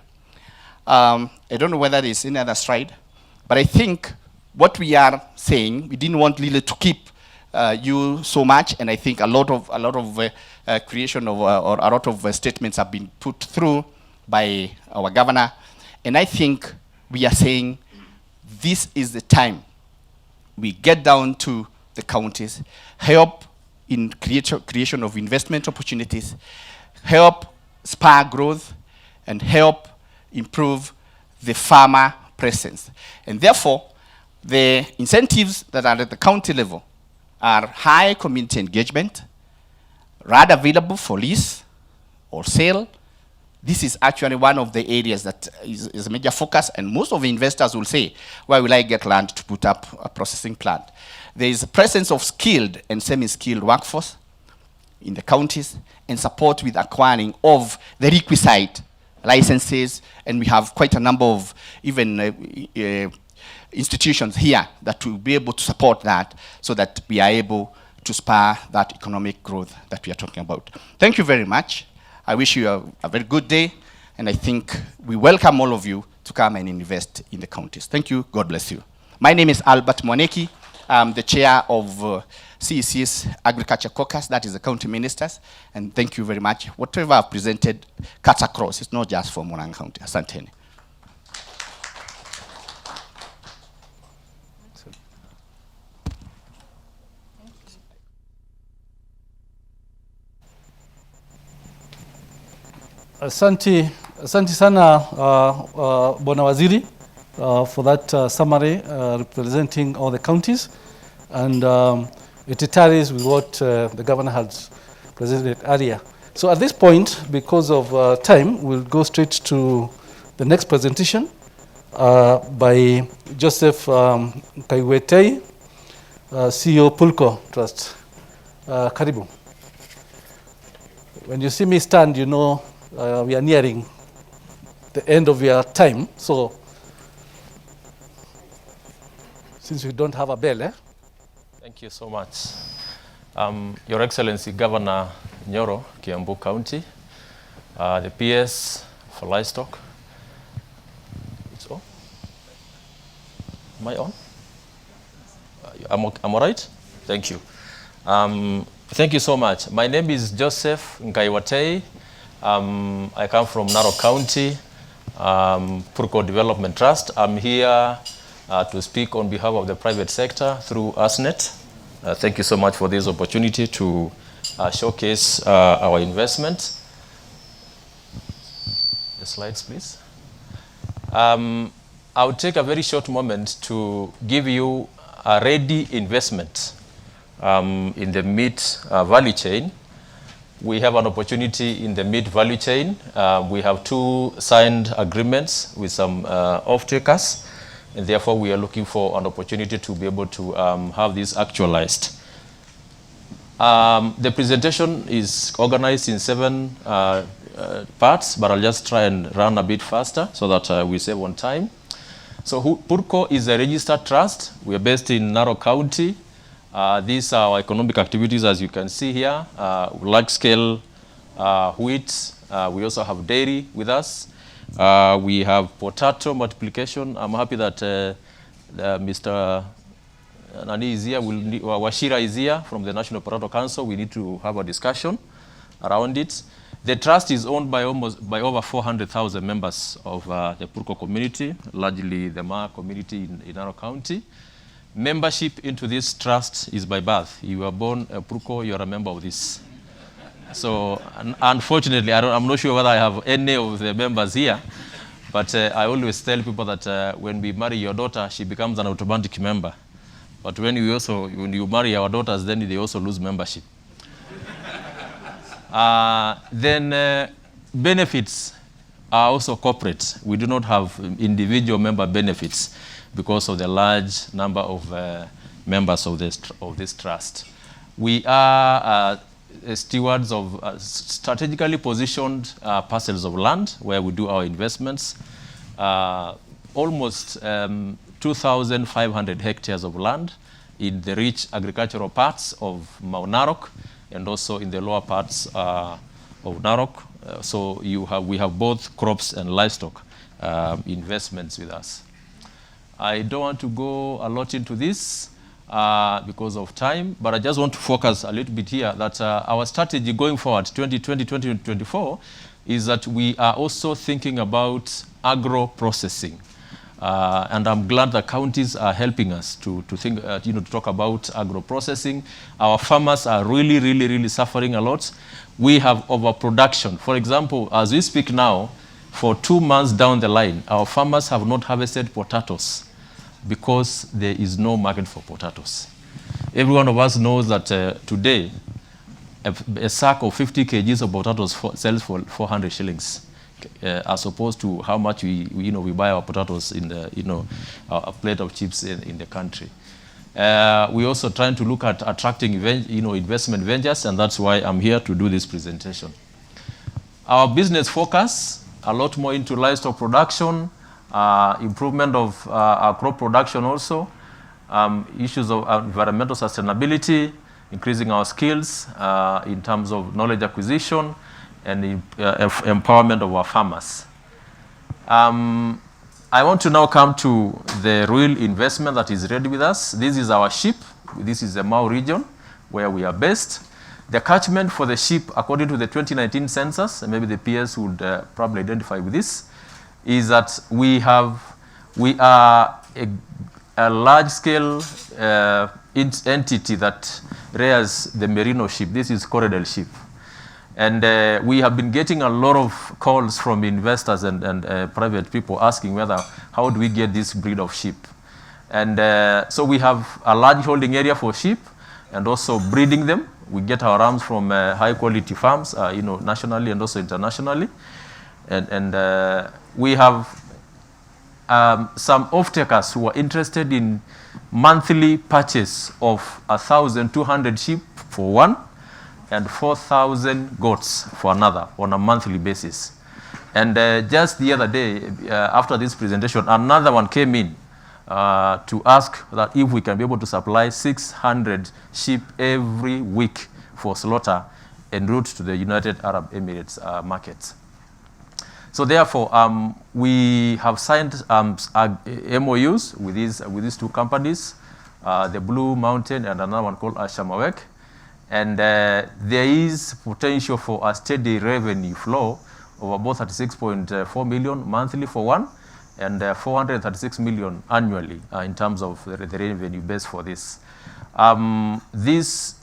I don't know whether there's any other slide, but I think what we are saying, we didn't want really to keep you so much, and I think a lot of creation of or a lot of statements have been put through by our governor, and I think we are saying this is the time we get down to the counties, help in creation of investment opportunities, help spur growth, and help improve the farmer presence. And therefore, the incentives that are at the county level are high community engagement, RAD available for lease or sale. This is actually one of the areas that is a major focus, and most of the investors will say, why will I get land to put up a processing plant? There is a presence of skilled and semi-skilled workforce in the counties, and support with acquiring of the requisite licenses, and we have quite a number of even institutions here that will be able to support that, so that we are able to spur that economic growth that we are talking about. Thank you very much. I wish you a very good day, and I think we welcome all of you to come and invest in the counties. Thank you. God bless you. My name is Albert Mwaneki. I'm the chair of CEC's Agriculture Caucus, that is the county ministers, and thank you very much. Whatever I've presented cuts across. It's not just for Murang'a County. Asanteni. Asante sana Bwana Waziri for that summary representing all the counties, and it tallies with what the governor has presented earlier. So at this point, because of time, we'll go straight to the next presentation by Joseph Kaiwetei, CEO Pulco Trust. Karibu. When you see me stand, you know we are nearing the end of your time. So since we don't have a bell, Thank you so much. Your Excellency Governor Nyoro, Kiambu County, the PS for livestock. It's on? Am I on? I'm all right? Thank you. Thank you so much. My name is Joseph Nkaiwatei. I come from Narok County, Purko Development Trust. I'm here to speak on behalf of the private sector through ASNET. Thank you so much for this opportunity to showcase our investment. The slides, please. I'll take a very short moment to give you a ready investment in the meat value chain. We have an opportunity in the meat value chain. We have 2 signed agreements with some off-takers, and therefore we are looking for an opportunity to be able to have this actualized. The presentation is organized in 7 parts, but I'll just try and run a bit faster so that we save on time. So PURCO is a registered trust. We are based in Narok County. These are our economic activities, as you can see here. Large-scale wheat. We also have dairy with us. We have potato multiplication. I'm happy that Mr. Nani is here, Washira is here from the National Potato Council. We need to have a discussion around it. The trust is owned by over 400,000 members of the PURCO community, largely the Maa community in Narok County. Membership into this trust is by birth. You were born a PURCO, you are a member of this. So unfortunately, I'm not sure whether I have any of the members here, but I always tell people that when we marry your daughter, she becomes an automatic member. But when you marry our daughters, then they also lose membership. Then benefits are also corporate. We do not have individual member benefits because of the large number of members of this trust. We are stewards of strategically positioned parcels of land where we do our investments. Almost 2,500 hectares of land in the rich agricultural parts of Mount Narok and also in the lower parts of Narok. So we have both crops and livestock investments with us. I don't want to go a lot into this because of time, but I just want to focus a little bit here that our strategy going forward, 2020-2024, is that we are also thinking about agro-processing. And I'm glad that counties are helping us to think, to talk about agro-processing. Our farmers are really suffering a lot. We have overproduction. For example, as we speak now, for 2 months down the line, our farmers have not harvested potatoes because there is no market for potatoes. Every one of us knows that today, a sack of 50 kgs of potatoes sells for 400 shillings. As opposed to how much we buy our potatoes in the a plate of chips in the country. We're also trying to look at attracting investment ventures, and that's why I'm here to do this presentation. Our business focus a lot more into livestock production, improvement of our crop production also, issues of environmental sustainability, increasing our skills in terms of knowledge acquisition, and empowerment of our farmers. I want to now come to the real investment that is ready with us. This is our sheep. This is the Mao Region where we are based. The catchment for the sheep, according to the 2019 census, and maybe the PS would probably identify with this, is that we are a large-scale entity that rears the merino sheep. This is corridor sheep. And we have been getting a lot of calls from investors and private people asking how do we get this breed of sheep? And so we have a large holding area for sheep and also breeding them. We get our rams from high quality farms, nationally and also internationally. And we have some off-takers who are interested in monthly purchase of 1,200 sheep for one, and 4,000 goats for another on a monthly basis. And just the other day, after this presentation, another one came in to ask that if we can be able to supply 600 sheep every week for slaughter en route to the United Arab Emirates markets. So therefore, we have signed MOUs with these two companies, the Blue Mountain and another one called Ashamawek. And there is potential for a steady revenue flow of about 36.4 million monthly for one, and 436 million annually in terms of the revenue base for this. There is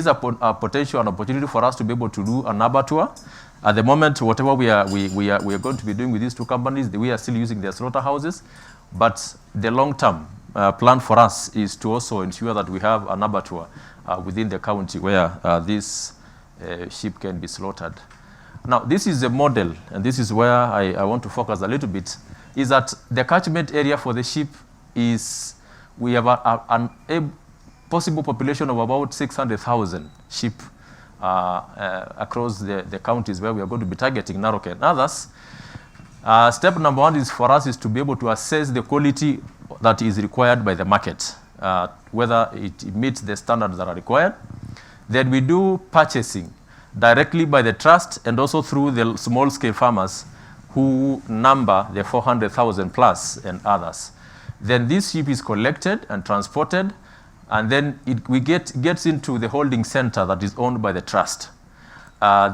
a potential and opportunity for us to be able to do an abattoir. At the moment, whatever we are going to be doing with these two companies, we are still using their slaughterhouses, but the long-term plan for us is to also ensure that we have an abattoir within the county where these sheep can be slaughtered. Now, this is the model, and this is where I want to focus a little bit, is that the catchment area for the sheep is, we have a possible population of about 600,000 sheep across the counties where we are going to be targeting Narok and others. Step number one is for us is to be able to assess the quality that is required by the market, whether it meets the standards that are required. Then we do purchasing directly by the trust and also through the small-scale farmers who number the 400,000 plus and others. Then this sheep is collected and transported, and then gets into the holding center that is owned by the trust.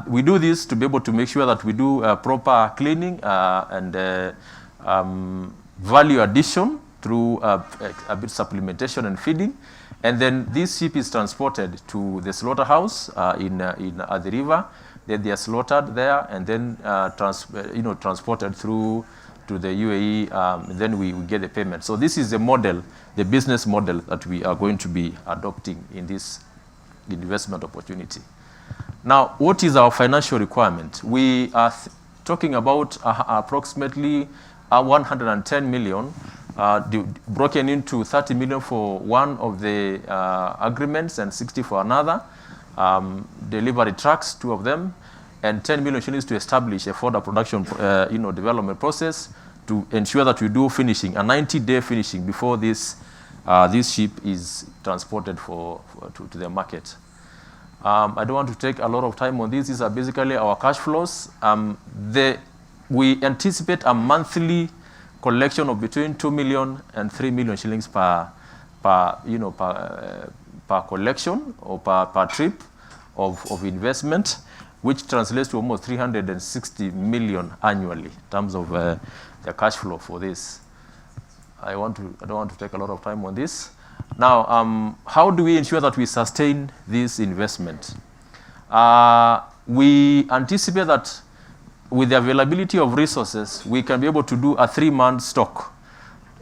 We do this to be able to make sure that we do proper cleaning and value addition through a bit supplementation and feeding. And then this sheep is transported to the slaughterhouse in the river. Then they are slaughtered there and then transported through to the UAE. Then we get the payment. So this is the model, the business model that we are going to be adopting in this investment opportunity. Now, what is our financial requirement? We are talking about approximately 110 million, broken into 30 million for one of the agreements and 60 for another. Delivery trucks, 2 of them, and 10 million shillings to establish a further production development process to ensure that we do finishing, a 90-day finishing before this sheep is transported to the market. I don't want to take a lot of time on this. These are basically our cash flows. We anticipate a monthly collection of between 2 million and 3 million shillings per collection or per trip of investment, which translates to almost 360 million annually in terms of the cash flow for this. I don't want to take a lot of time on this. Now, how do we ensure that we sustain this investment? We anticipate that with the availability of resources, we can be able to do a 3-month stock.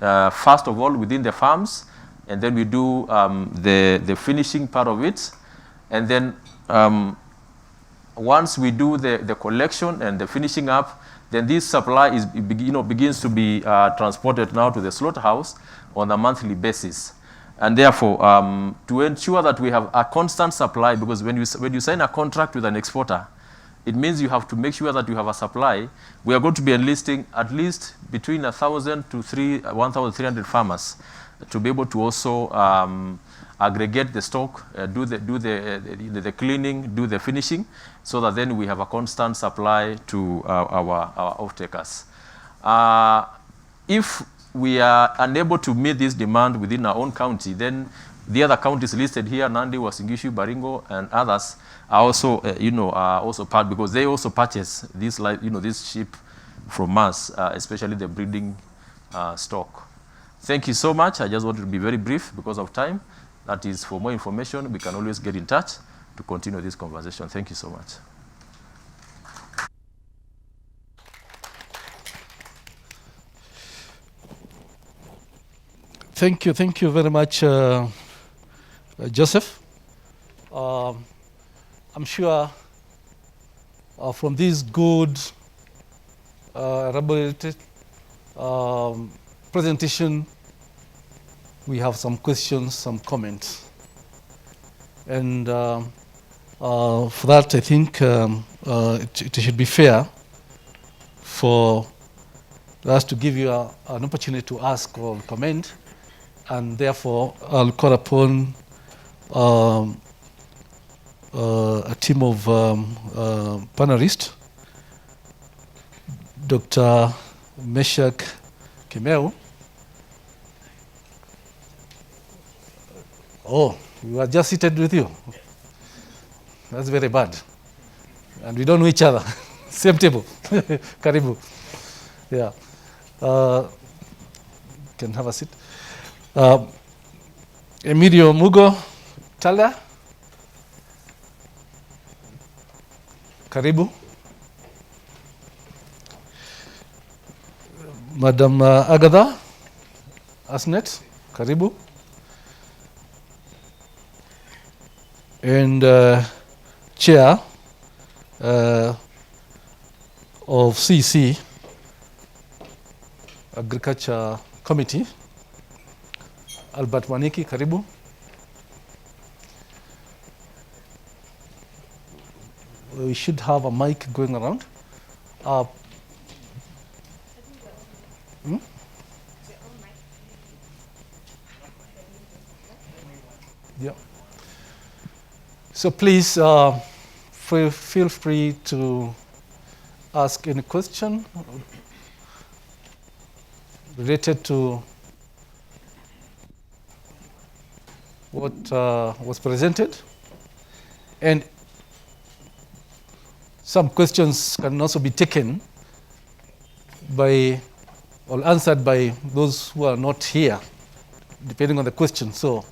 First of all, within the farms, and then we do the finishing part of it. And then once we do the collection and the finishing up, then this supply begins to be transported now to the slaughterhouse on a monthly basis. And therefore, to ensure that we have a constant supply, because when you sign a contract with an exporter, it means you have to make sure that you have a supply. We are going to be enlisting at least between 1,000 to 1,300 farmers to be able to also aggregate the stock, do the cleaning, do the finishing, so that then we have a constant supply to our off-takers. If we are unable to meet this demand within our own county, then the other counties listed here, Nandi, Uasin-Gishu, Baringo, and others, are also, part, because they also purchase this sheep from us, especially the breeding stock. Thank you so much. I just wanted to be very brief because of time. That is, for more information, we can always get in touch to continue this conversation. Thank you so much. Thank you very much, Joseph. I'm sure from this good, elaborated presentation, we have some questions, some comments. And for that, I think it should be fair for us to give you an opportunity to ask or comment. And therefore, I'll call upon a team of panelists, Dr. Meshach Kimeu. Oh, we were just seated with you. That's very bad. And we don't know each other. Same table. Karibu. Yeah. Can have a seat. Emilio Mugo Tala. Karibu. Madam Agatha Asnet. Karibu. And chair of CC, Agriculture Committee, Albert Waniki, karibu. we should have a mic going around. Hmm? Yeah. So please feel free to ask any question related to what was presented. And some questions can also be taken by or answered by those who are not here, depending on the question. So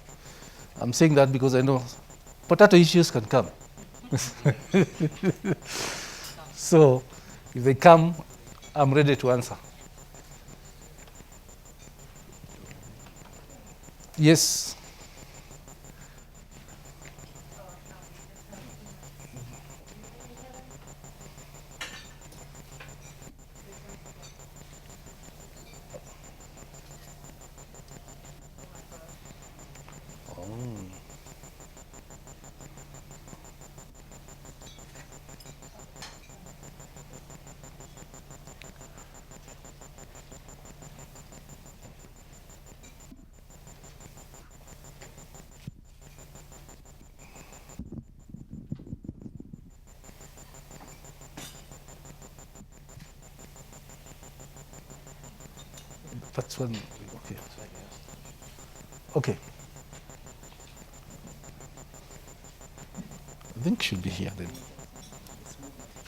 I'm saying that because I know potato issues can come. So if they come, I'm ready to answer. Yes. That's one. Okay. Okay. I think should be here then.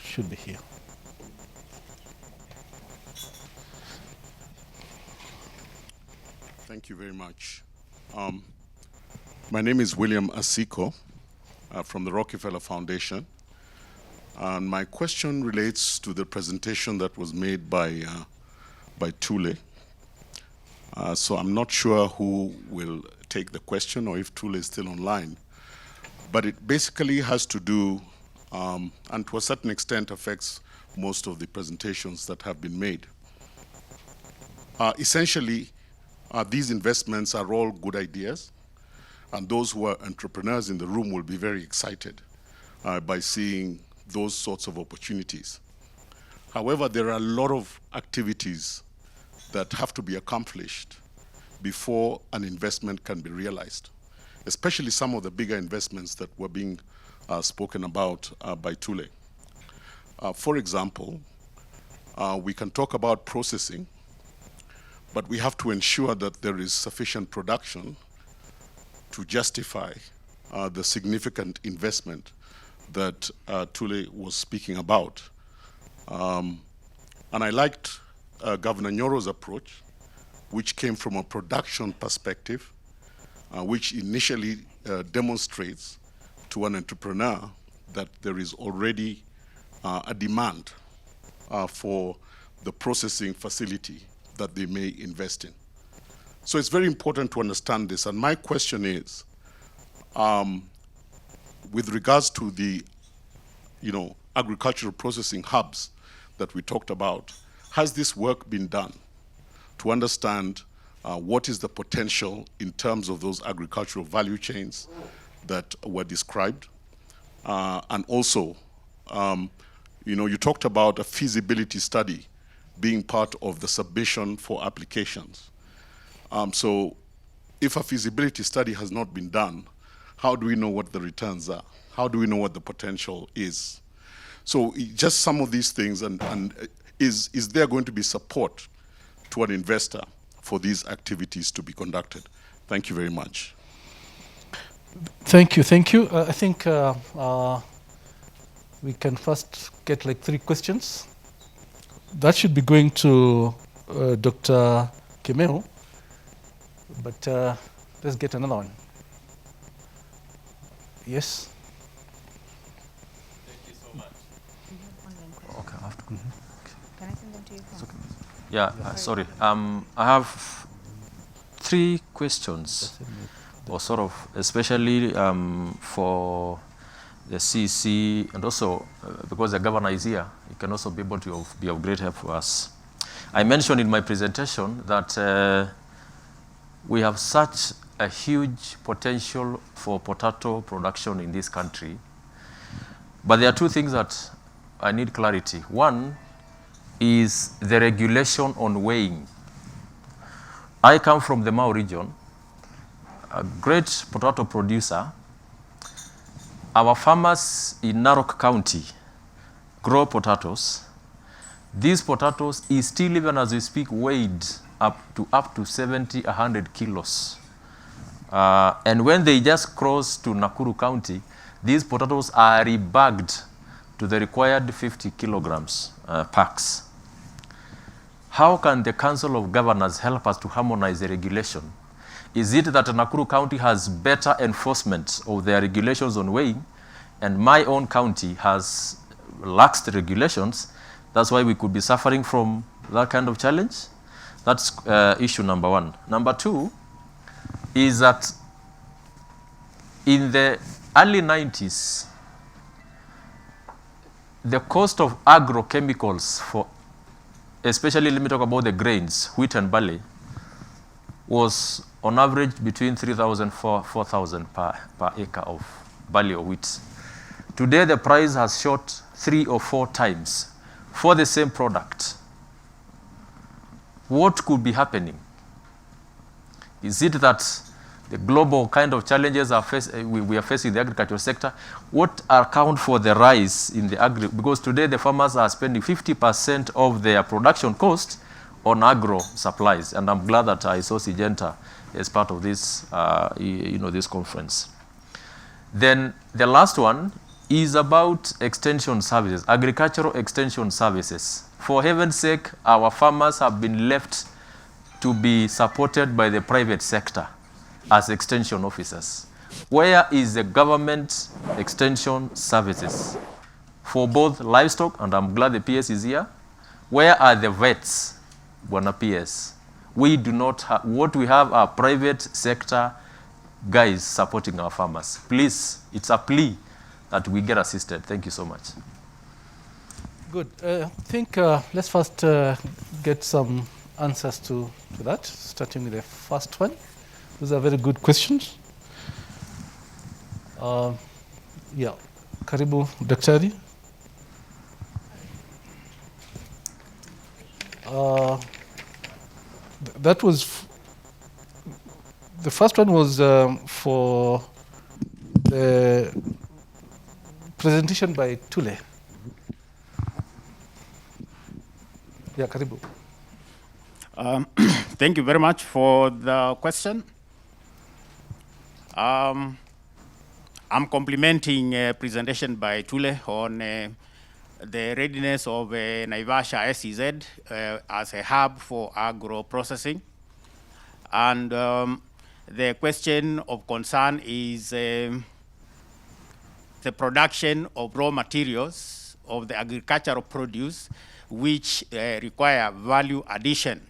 Should be here. Thank you very much. My name is William Asiko from the Rockefeller Foundation. And my question relates to the presentation that was made by Thule. So I'm not sure who will take the question or if Thule is still online. But it basically has to do, and to a certain extent affects most of the presentations that have been made. Essentially, these investments are all good ideas, and those who are entrepreneurs in the room will be very excited by seeing those sorts of opportunities. However, there are a lot of activities that have to be accomplished before an investment can be realized, especially some of the bigger investments that were being spoken about by Thule. For example, we can talk about processing, but we have to ensure that there is sufficient production to justify the significant investment that Thule was speaking about. And I liked Governor Nyoro's approach, which came from a production perspective, which initially demonstrates to an entrepreneur that there is already a demand for the processing facility that they may invest in. So it's very important to understand this. And my question is, with regards to the agricultural processing hubs that we talked about, has this work been done to understand what is the potential in terms of those agricultural value chains that were described? And also, you talked about a feasibility study being part of the submission for applications. So if a feasibility study has not been done, how do we know what the returns are? How do we know what the potential is? So just some of these things, and is there going to be support to an investor for these activities to be conducted? Thank you very much. Thank you. I think we can first get like 3 questions. That should be going to Dr. Kimeu, but let's get another one. Yes? Thank you so much. Okay, I have to. Can I send them to you? Okay. Yeah, sorry. I have 3 questions, or sort of, especially for the CC, and also because the governor is here, he can also be able to be of great help for us. I mentioned in my presentation that we have such a huge potential for potato production in this country, But there are two things that I need clarity. One is the regulation on weighing. I come from the Mao region, a great potato producer. Our farmers in Narok County grow potatoes. These potatoes is still, even as we speak, weighed up to 70, 100 kilos. And when they just cross to Nakuru County, these potatoes are rebagged to the required 50 kilograms packs. How can the Council of Governors help us to harmonize the regulation? Is it that Nakuru County has better enforcement of their regulations on weighing, and my own county has laxed regulations? That's why we could be suffering from that kind of challenge. That's issue number one. Number two is that in the early 90s, the cost of agrochemicals for, especially let me talk about the grains, wheat and barley, was on average between 3,000 and 4,000 per acre of barley or wheat. Today the price has shot 3 or 4 times for the same product. What could be happening? Is it that the global kind of challenges we are facing in the agricultural sector? What account for the rise in the agri? Because today the farmers are spending 50% of their production cost on agro supplies, and I'm glad that I saw Syngenta as part of this, this conference. Then the last one is about extension services, agricultural extension services. For heaven's sake, our farmers have been left to be supported by the private sector as extension officers. Where is the government extension services for both livestock, and I'm glad the PS is here? Where are the vets, Bwana PS? We do not have, what we have are private sector guys supporting our farmers. Please, it's a plea that we get assisted. Thank you so much. Good. I think let's first get some answers to that, starting with the first one. Those are very good questions. Yeah, karibu daktari. That was the first one was for the presentation by Tule. Yeah, karibu. Thank you very much for the question. I'm complimenting a presentation by Tule on the readiness of Naivasha SEZ as a hub for agro-processing. And the question of concern is the production of raw materials of the agricultural produce which require value addition.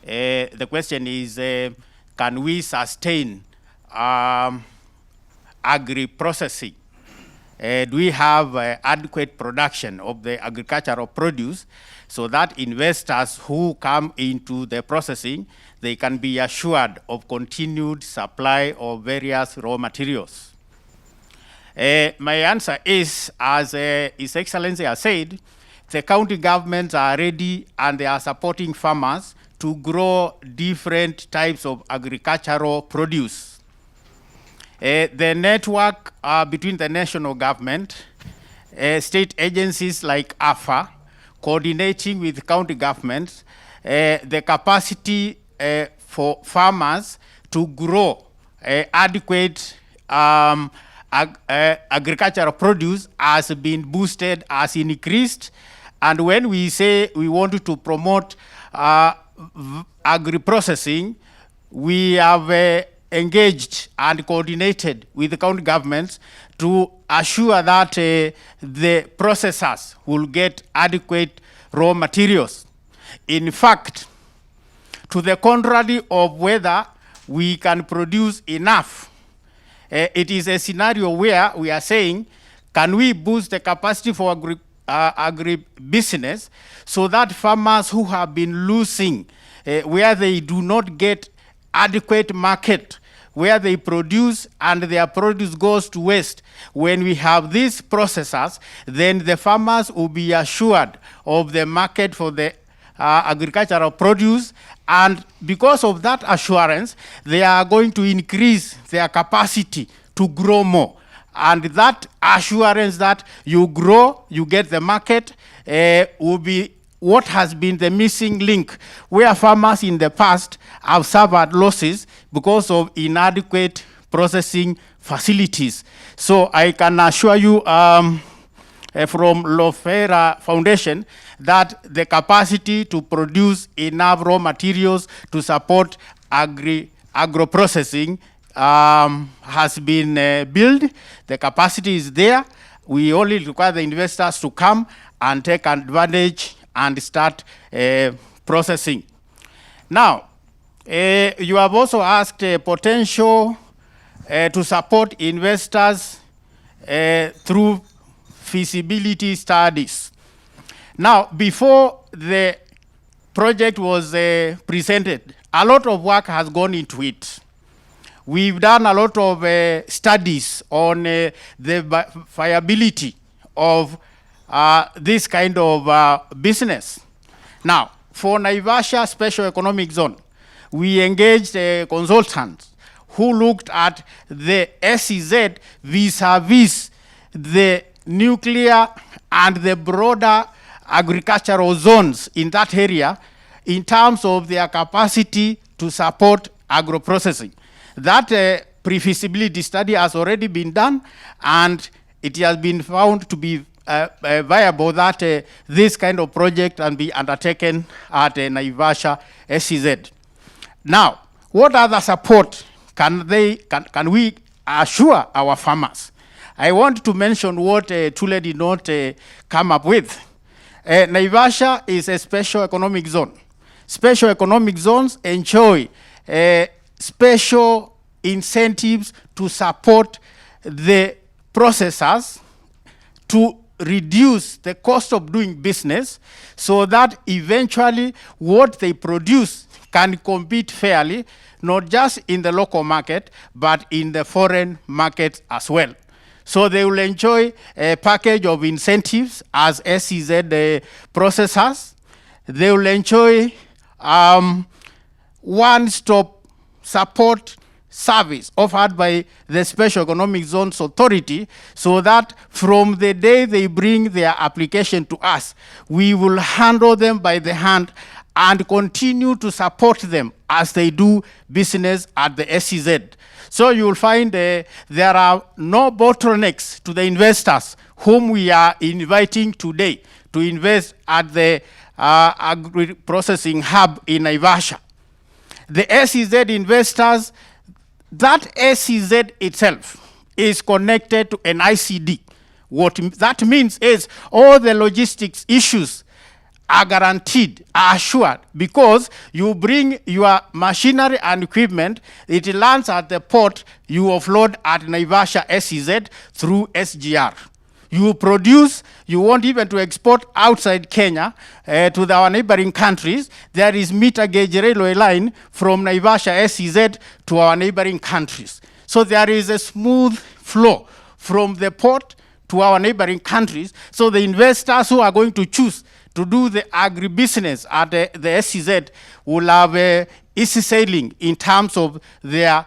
The question is, can we sustain agri-processing? Do we have adequate production of the agricultural produce so that investors who come into the processing, they can be assured of continued supply of various raw materials? My answer is, as His Excellency has said, the county governments are ready and they are supporting farmers to grow different types of agricultural produce. The network between the national government, state agencies like AFA, coordinating with county governments, the capacity for farmers to grow adequate agricultural produce has been boosted, has increased. And when we say we want to promote agri-processing, we have engaged and coordinated with the county governments to assure that the processors will get adequate raw materials. In fact, to the contrary of whether we can produce enough, it is a scenario where we are saying, can we boost the capacity for agribusiness so that farmers who have been losing, where they do not get adequate market where they produce and their produce goes to waste. When we have these processors, then the farmers will be assured of the market for the agricultural produce, and because of that assurance, they are going to increase their capacity to grow more. And that assurance that you grow, you get the market, will be what has been the missing link, where farmers in the past have suffered losses because of inadequate processing facilities. So I can assure you from Rockefeller Foundation that the capacity to produce enough raw materials to support agro-processing has been built. The capacity is there. We only require the investors to come and take advantage and start processing. Now, you have also asked potential to support investors through feasibility studies. Now, before the project was presented, a lot of work has gone into it. We've done a lot of studies on the viability of this kind of business. Now, for Naivasha Special Economic Zone, we engaged consultants who looked at the SEZ vis-a-vis the nuclear and the broader agricultural zones in that area in terms of their capacity to support agro-processing. That pre-feasibility study has already been done, and it has been found to be viable that this kind of project can be undertaken at Naivasha SEZ. Now, what other support can we assure our farmers? I want to mention what Tule did not come up with. Naivasha is a special economic zone. Special economic zones enjoy special incentives to support the processors to reduce the cost of doing business so that eventually what they produce can compete fairly, not just in the local market, but in the foreign market as well. So they will enjoy a package of incentives as SEZ processors. They will enjoy one-stop support service offered by the Special Economic Zones Authority, so that from the day they bring their application to us, we will handle them by the hand and continue to support them as they do business at the SEZ. So you will find there are no bottlenecks to the investors whom we are inviting today to invest at the Agro-Processing Hub in Naivasha. The SEZ investors, that SEZ itself is connected to an ICD. What that means is all the logistics issues are guaranteed, are assured, because you bring your machinery and equipment, it lands at the port, you offload at Naivasha SEZ through SGR. You produce, you want even to export outside Kenya to our neighboring countries. There is meter gauge railway line from Naivasha SEZ to our neighboring countries. So there is a smooth flow from the port to our neighboring countries. So the investors who are going to choose to do the agribusiness at the SEZ will have easy sailing in terms of their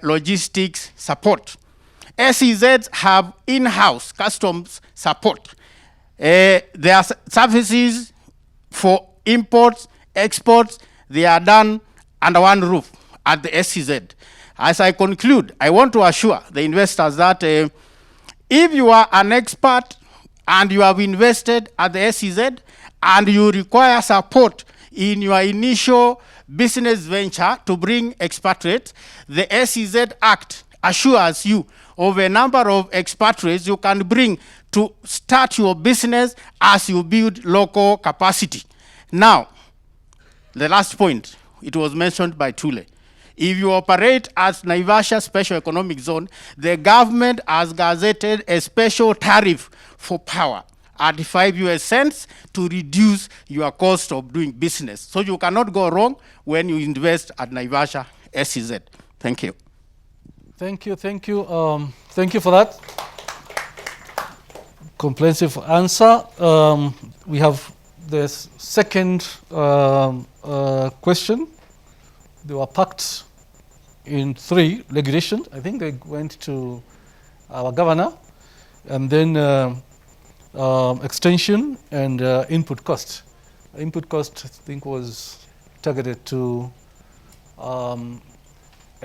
logistics support. SEZs have in-house customs support. There are services for imports, exports, they are done under one roof at the SEZ. As I conclude, I want to assure the investors that if you are an expert and you have invested at the SEZ and you require support in your initial business venture to bring expatriates, the SEZ Act assures you of a number of expatriates you can bring to start your business as you build local capacity. Now, the last point, it was mentioned by Tule. If you operate as Naivasha Special Economic Zone, the government has gazetted a special tariff for power at 5 US cents to reduce your cost of doing business. So you cannot go wrong when you invest at Naivasha SEZ. Thank you. Thank you, thank you. Thank you for that comprehensive answer. We have the second question. They were packed in 3 regulations. I think they went to our governor, and then extension and input cost. Input cost, I think, was targeted to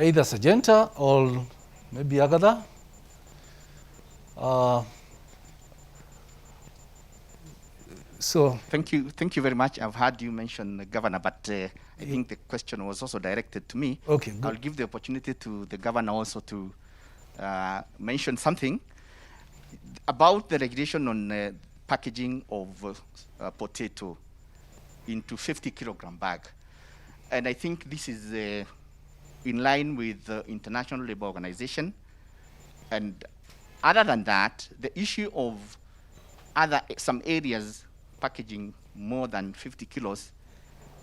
either Sagenta or maybe Agatha. So thank you very much. I've heard you mention the governor, but I think the question was also directed to me. Okay, good. I'll give the opportunity to the governor also to mention something about the regulation on packaging of potato into 50 kilogram bag. And I think this is in line with the International Labour Organization. And other than that, the issue of some areas packaging more than 50 kilos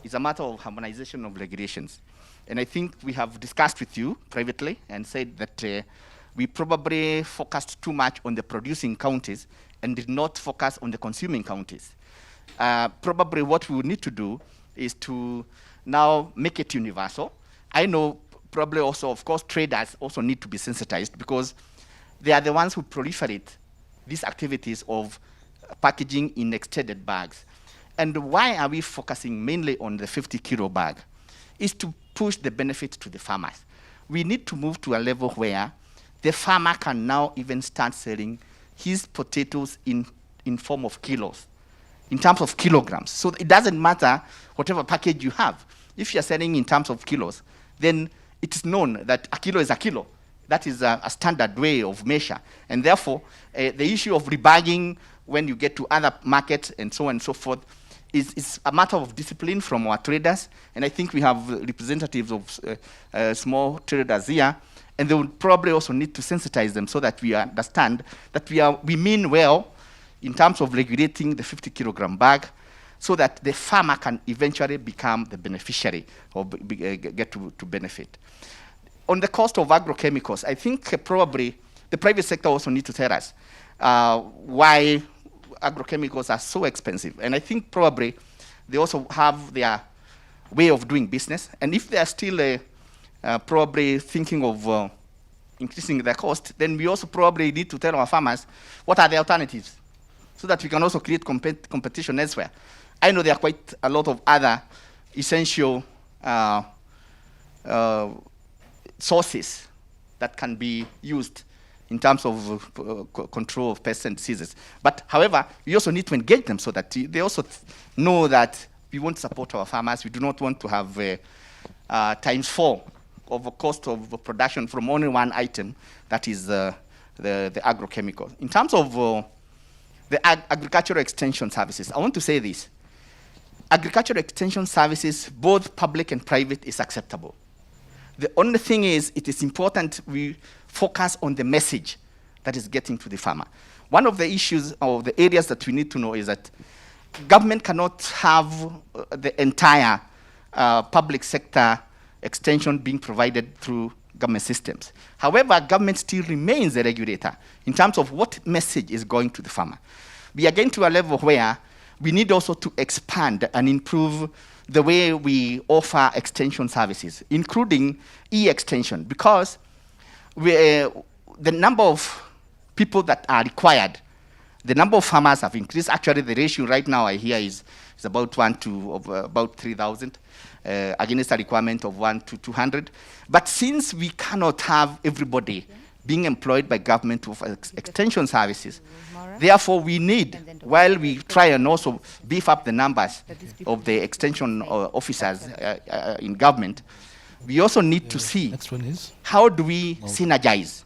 is a matter of harmonization of regulations. And I think we have discussed with you privately and said that we probably focused too much on the producing counties and did not focus on the consuming counties. Probably what we would need to do is to now make it universal. I know probably also, of course, traders also need to be sensitized because they are the ones who proliferate these activities of packaging in extended bags. And why are we focusing mainly on the 50 kilo bag? Is to push the benefit to the farmers. We need to move to a level where the farmer can now even start selling his potatoes in form of kilos, in terms of kilograms. So it doesn't matter whatever package you have. If you're selling in terms of kilos, then it is known that a kilo is a kilo. That is a standard way of measure. And therefore, the issue of rebagging when you get to other markets and so on and so forth is a matter of discipline from our traders. And I think we have representatives of small traders here, and they would probably also need to sensitize them so that we understand that we mean well in terms of regulating the 50 kilogram bag so that the farmer can eventually become the beneficiary or get to benefit. On the cost of agrochemicals, I think probably the private sector also needs to tell us why agrochemicals are so expensive. And I think probably they also have their way of doing business. And if they are still probably thinking of increasing their cost, then we also probably need to tell our farmers what are the alternatives so that we can also create competition elsewhere. I know there are quite a lot of other essential sources that can be used in terms of control of pests and diseases. But however, we also need to engage them so that they also know that we want to support our farmers. We do not want to have times 4 of the cost of production from only one item, that is the agrochemical. In terms of the agricultural extension services, I want to say this. Agricultural extension services, both public and private, is acceptable. The only thing is, it is important we focus on the message that is getting to the farmer. One of the issues or the areas that we need to know is that government cannot have the entire public sector extension being provided through government systems. However, government still remains the regulator in terms of what message is going to the farmer. We are getting to a level where we need also to expand and improve the way we offer extension services, including e-extension, because the number of people that are required, the number of farmers have increased. Actually, the ratio right now I hear is about 1 to about 3,000 against a requirement of 1 to 200. But since we cannot have everybody being employed by government to offer extension services, therefore we need, while we try and also beef up the numbers of the extension officers in government, we also need to see how do we synergize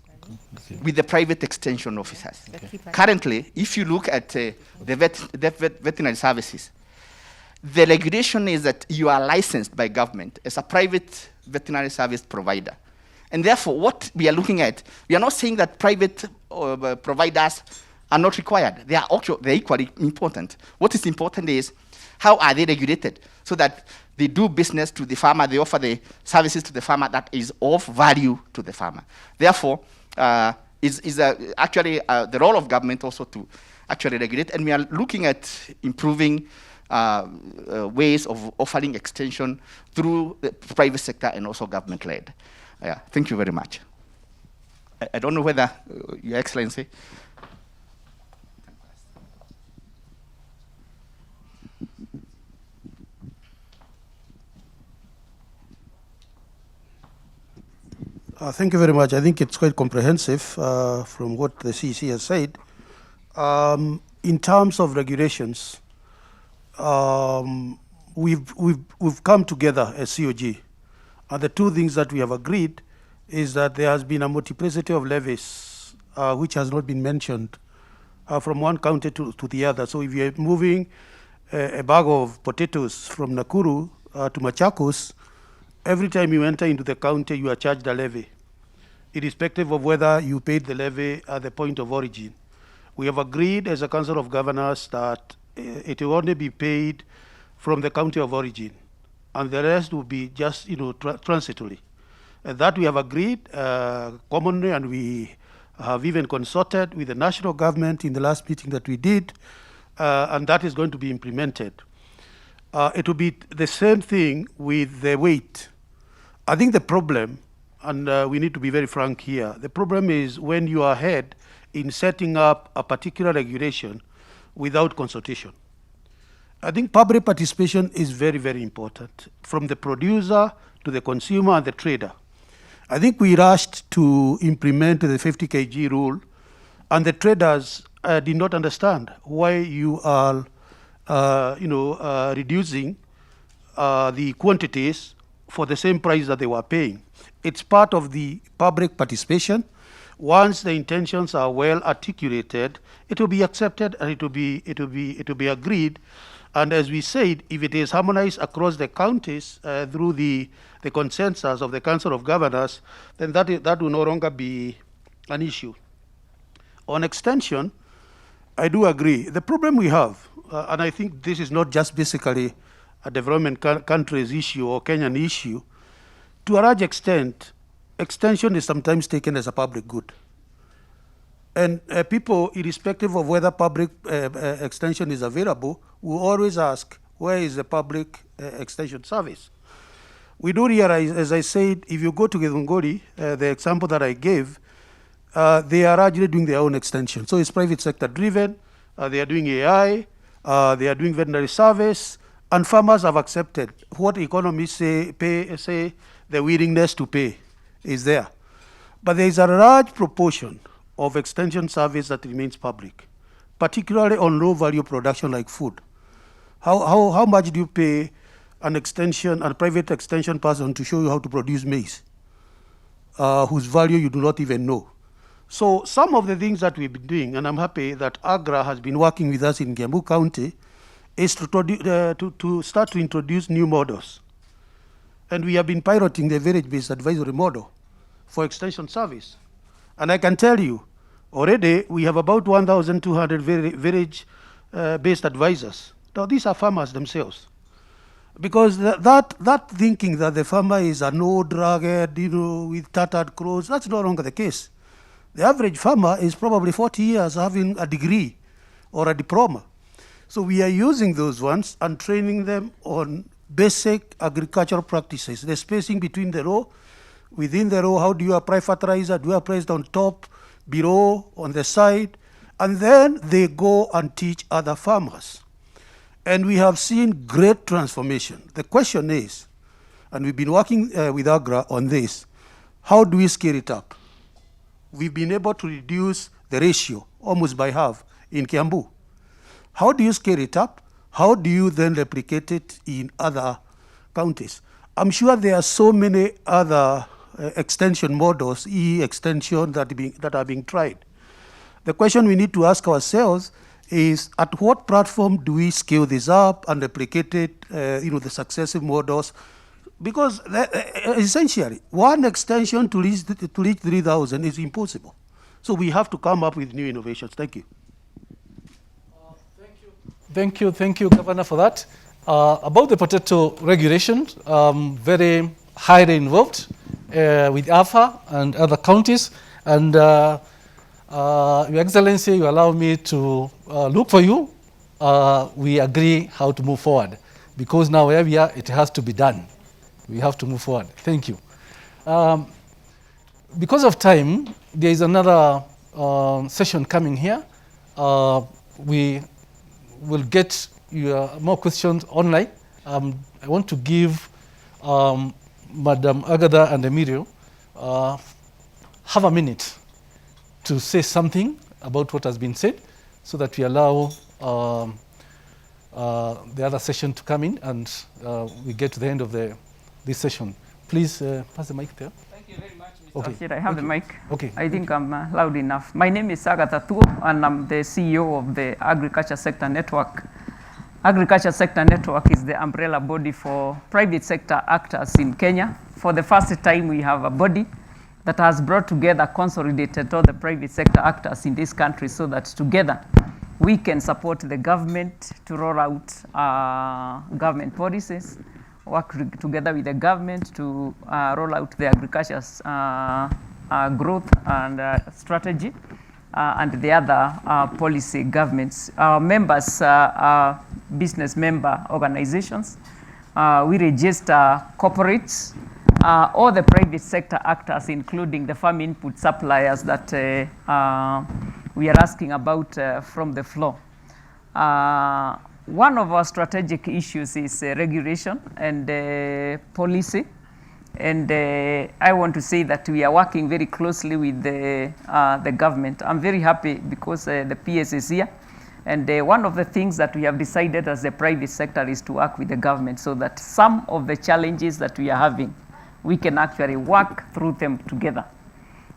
with the private extension officers. Currently, if you look at the veterinary services, the regulation is that you are licensed by government as a private veterinary service provider. And therefore, what we are looking at, we are not saying that private providers are not required. They are also, they're equally important. What is important is how are they regulated so that they do business to the farmer, they offer the services to the farmer that is of value to the farmer. Therefore, actually the role of government also to actually regulate, and we are looking at improving ways of offering extension through the private sector and also government-led. Thank you very much. I don't know whether, Your Excellency. Thank you very much. I think it's quite comprehensive from what the CEC has said. In terms of regulations, we've come together as COG, and the two things that we have agreed is that there has been a multiplicity of levies which has not been mentioned from one county to the other. So if you're moving a bag of potatoes from Nakuru to Machakos, every time you enter into the county, you are charged a levy, irrespective of whether you paid the levy at the point of origin. We have agreed as a Council of Governors that it will only be paid from the county of origin, and the rest will be just, transitory. That we have agreed commonly, and we have even consulted with the national government in the last meeting that we did, and that is going to be implemented. It will be the same thing with the weight. I think the problem, and we need to be very frank here, the problem is when you are ahead in setting up a particular regulation without consultation. I think public participation is very, very important, from the producer to the consumer and the trader. I think we rushed to implement the 50 kg rule, and the traders did not understand why you are reducing the quantities for the same price that they were paying. It's part of the public participation. Once the intentions are well articulated, it will be accepted and it will be agreed. And as we said, if it is harmonized across the counties through the consensus of the Council of Governors, then that will no longer be an issue. On extension, I do agree. The problem we have, and I think this is not just basically a development country's issue or Kenyan issue, to a large extent, extension is sometimes taken as a public good. And people, irrespective of whether public extension is available, will always ask, where is the public extension service? We do realize, as I said, if you go to Githunguri, the example that I gave, they are largely doing their own extension. So it's private sector driven, they are doing AI, they are doing veterinary service, and farmers have accepted what economists say the willingness to pay is there. But there is a large proportion of extension service that remains public, particularly on low value production like food. How much do you pay an extension, a private extension person to show you how to produce maize, whose value you do not even know? So some of the things that we've been doing, and I'm happy that AGRA has been working with us in Kiambu County, is to start to introduce new models. And we have been piloting the village-based advisory model for extension service. And I can tell you, already we have about 1,200 village-based advisors. Now these are farmers themselves. Because that thinking that the farmer is an old rugged, with tattered clothes, that's no longer the case. The average farmer is probably 40 years having a degree or a diploma. So we are using those ones and training them on basic agricultural practices, the spacing between the row, within the row, how do you apply fertilizer, do you apply it on top, below, on the side, and then they go and teach other farmers. And we have seen great transformation. The question is, and we've been working with AGRA on this, how do we scale it up? We've been able to reduce the ratio almost by half in Kiambu. How do you scale it up? How do you then replicate it in other counties? I'm sure there are so many other extension models, e-extension that are being tried. The question we need to ask ourselves is, at what platform do we scale this up and replicate it, the successive models? Because essentially, one extension to reach 3,000 is impossible. So we have to come up with new innovations. Thank you. Thank you, Governor, for that. About the potato regulation, very highly involved with AFA and other counties. And Your Excellency, you allow me to look for you. We agree how to move forward. Because now where we are, it has to be done. We have to move forward. Thank you. Because of time, there is another session coming here. We will get more questions online. I want to give Madam Agada and Emilio have a minute to say something about what has been said so that we allow the other session to come in and we get to the end of this session. Please pass the mic there. Thank you very much, Mr. Okay. Ashir. I have the mic. Okay. I think I'm loud enough. My name is Agatha Tu, and I'm the CEO of the Agriculture Sector Network. Agriculture Sector Network is the umbrella body for private sector actors in Kenya. For the first time, we have a body that has brought together, consolidated all the private sector actors in this country so that together we can support the government to roll out government policies, work together with the government to roll out the agriculture's growth and strategy, and the other policy governments. Our members are business member organizations. We register corporates, all the private sector actors, including the farm input suppliers that we are asking about from the floor. One of our strategic issues is regulation and policy. And I want to say that we are working very closely with the government. I'm very happy because the PS is here. And one of the things that we have decided as the private sector is to work with the government so that some of the challenges that we are having, we can actually work through them together.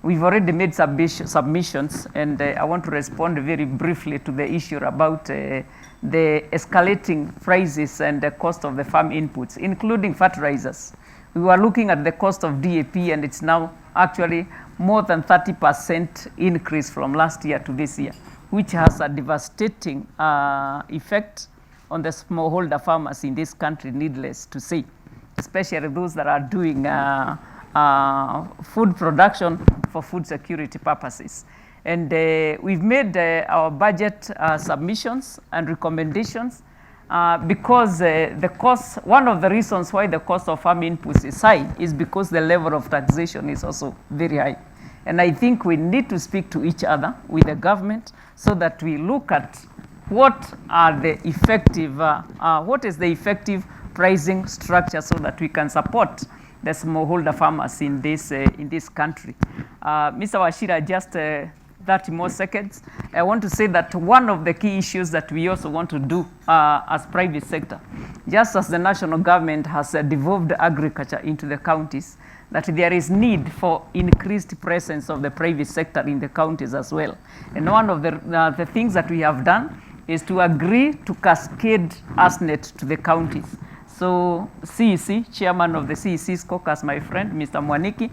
We've already made submissions, and I want to respond very briefly to the issue about the escalating prices and the cost of the farm inputs, including fertilizers. We were looking at the cost of DAP, and it's now actually more than 30% increase from last year to this year, which has a devastating effect on the smallholder farmers in this country, needless to say, especially those that are doing food production for food security purposes. And we've made our budget submissions and recommendations because the cost, one of the reasons why the cost of farm inputs is high is because the level of taxation is also very high. And I think we need to speak to each other with the government so that we look at what are the effective, what is the effective pricing structure so that we can support the smallholder farmers in this country. Mr. Wachira, just 30 more seconds. I want to say that one of the key issues that we also want to do as private sector, just as the national government has devolved agriculture into the counties, that there is need for increased presence of the private sector in the counties as well. And one of the things that we have done is to agree to cascade ASNET to the counties. So CEC, chairman of the CEC's caucus, my friend, Mr. Mwaniki,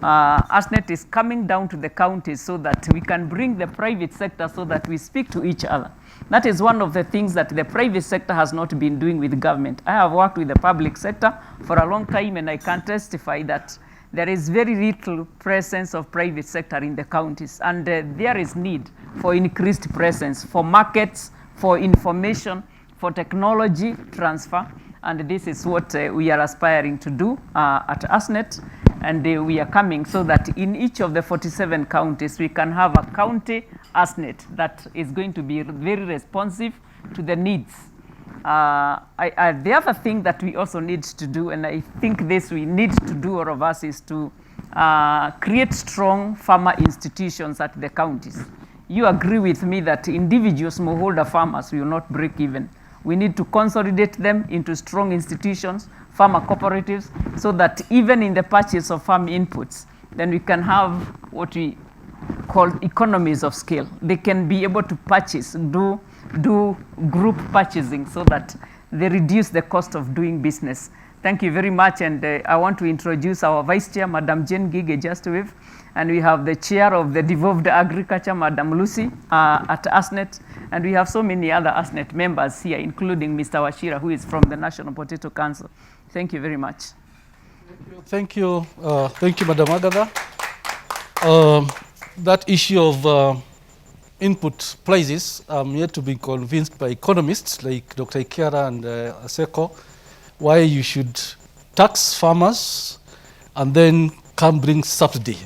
ASNET is coming down to the counties so that we can bring the private sector so that we speak to each other. That is one of the things that the private sector has not been doing with government. I have worked with the public sector for a long time, and I can testify that there is very little presence of private sector in the counties, and there is need for increased presence for markets, for information, for technology transfer. And this is what we are aspiring to do at ASNET. And we are coming so that in each of the 47 counties, we can have a county ASNET that is going to be very responsive to the needs. The other thing that we also need to do, and I think this we need to do, all of us, is to create strong farmer institutions at the counties. You agree with me that individual smallholder farmers will not break even. We need to consolidate them into strong institutions, farmer cooperatives, so that even in the purchase of farm inputs, then we can have what we call economies of scale. They can be able to purchase, do group purchasing so that they reduce the cost of doing business. Thank you very much. And I want to introduce our Vice Chair, Madam Jane Gige, just to wave. And we have the Chair of the Devolved Agriculture, Madam Lucy, at ASNET. And we have so many other ASNET members here, including Mr. Washira, who is from the National Potato Council. Thank you very much. Thank you, Madam Agatha. That issue of input prices, I'm yet to be convinced by economists like Dr. Ikiara and Aseko, why you should tax farmers and then come bring subsidy.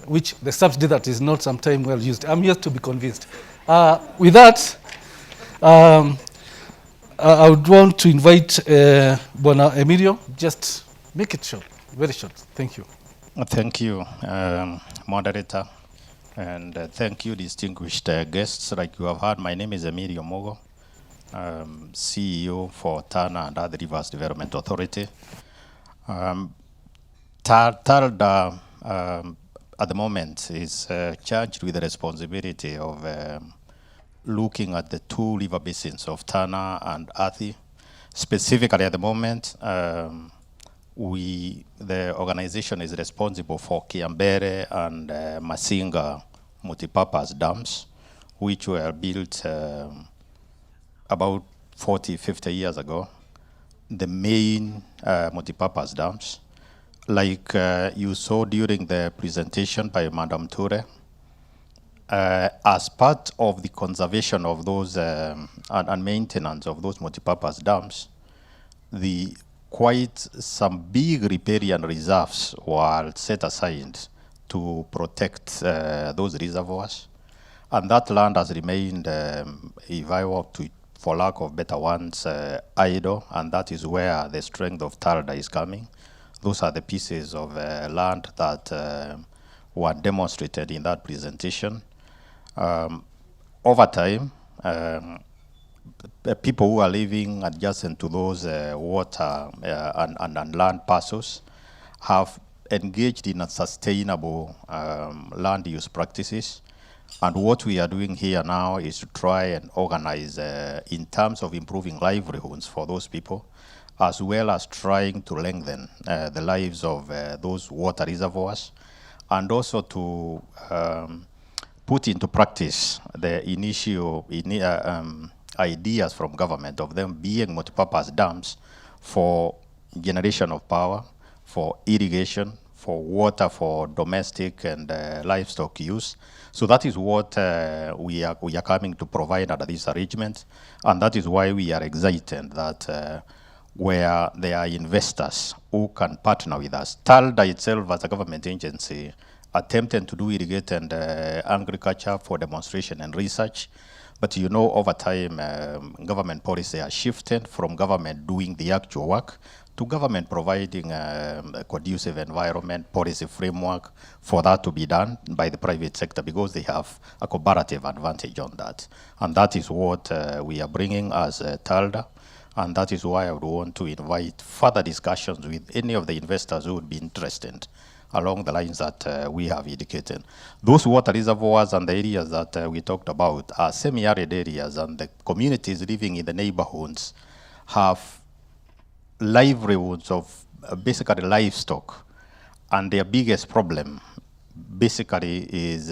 Which the subsidy that is not sometimes well used. I'm yet to be convinced. With that, I would want to invite Bona Emilio. Just make it short, very short. Thank you. Thank you, moderator, and thank you, distinguished guests. Like you have heard, my name is Emilio Mogo, CEO for Tana and Other Rivers Development Authority. TARD at the moment is charged with the responsibility of looking at the two river basins of Tana and Athi. Specifically at the moment, the organization is responsible for Kiambere and Masinga multipurpose dams, which were built about 40, 50 years ago. The main multipurpose dams, like you saw during the presentation by Madam Ture, as part of the conservation of those and maintenance of those multipurpose dams, quite some big riparian reserves were set aside to protect those reservoirs. And that land has remained, if I were to, for lack of better ones, idle, and that is where the strength of TARDA is coming. Those are the pieces of land that were demonstrated in that presentation. Over time, people who are living adjacent to those water and land parcels have engaged in a sustainable land use practices. And what we are doing here now is to try and organize in terms of improving livelihoods for those people, as well as trying to lengthen the lives of those water reservoirs, and also to put into practice the initial ideas from government of them being multipurpose dams for generation of power, for irrigation, for water for domestic and livestock use. So that is what we are coming to provide under this arrangement, and that is why we are excited that where there are investors who can partner with us. TALDA itself as a government agency attempted to do irrigated agriculture for demonstration and research. But you know, over time, government policy has shifted from government doing the actual work to government providing a conducive environment policy framework for that to be done by the private sector, because they have a comparative advantage on that. And that is what we are bringing as TALDA. And that is why I would want to invite further discussions with any of the investors who would be interested along the lines that we have indicated. Those water reservoirs and the areas that we talked about are semi-arid areas, and the communities living in the neighborhoods have livelihoods of basically livestock, and their biggest problem basically is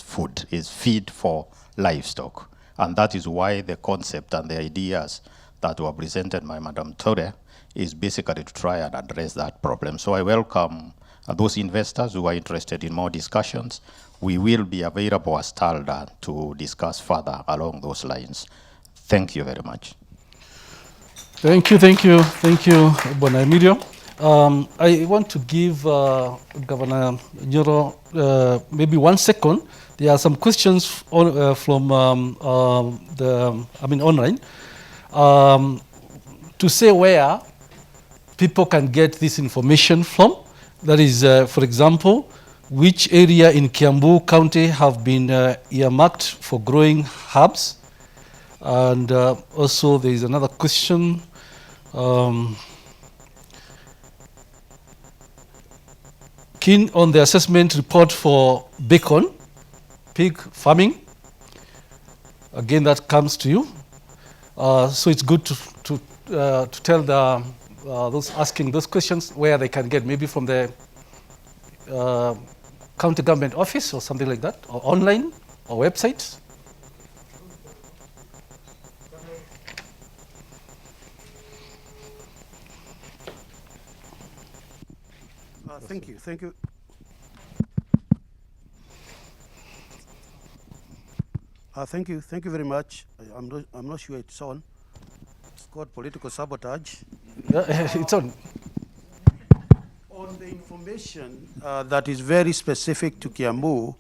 food, is feed for livestock. And that is why the concept and the ideas that were presented by Madam Tore is basically to try and address that problem. So I welcome those investors who are interested in more discussions. We will be available as TALDA to discuss further along those lines. Thank you very much. Thank you, Bona Emilio. I want to give Governor Nyoro maybe 1 second. There are some questions from online to say where people can get this information from. That is, for example, which area in Kiambu County have been earmarked for growing herbs. And also there is another question. Keen on the assessment report for bacon, pig farming. Again, that comes to you. So it's good to tell those asking those questions where they can get, maybe from the county government office or something like that, or online or website? Thank you. Thank you. Thank you. Thank you very much. I'm not sure it's on. It's called political sabotage. Yeah, it's on. On the information that is very specific to Kiambu,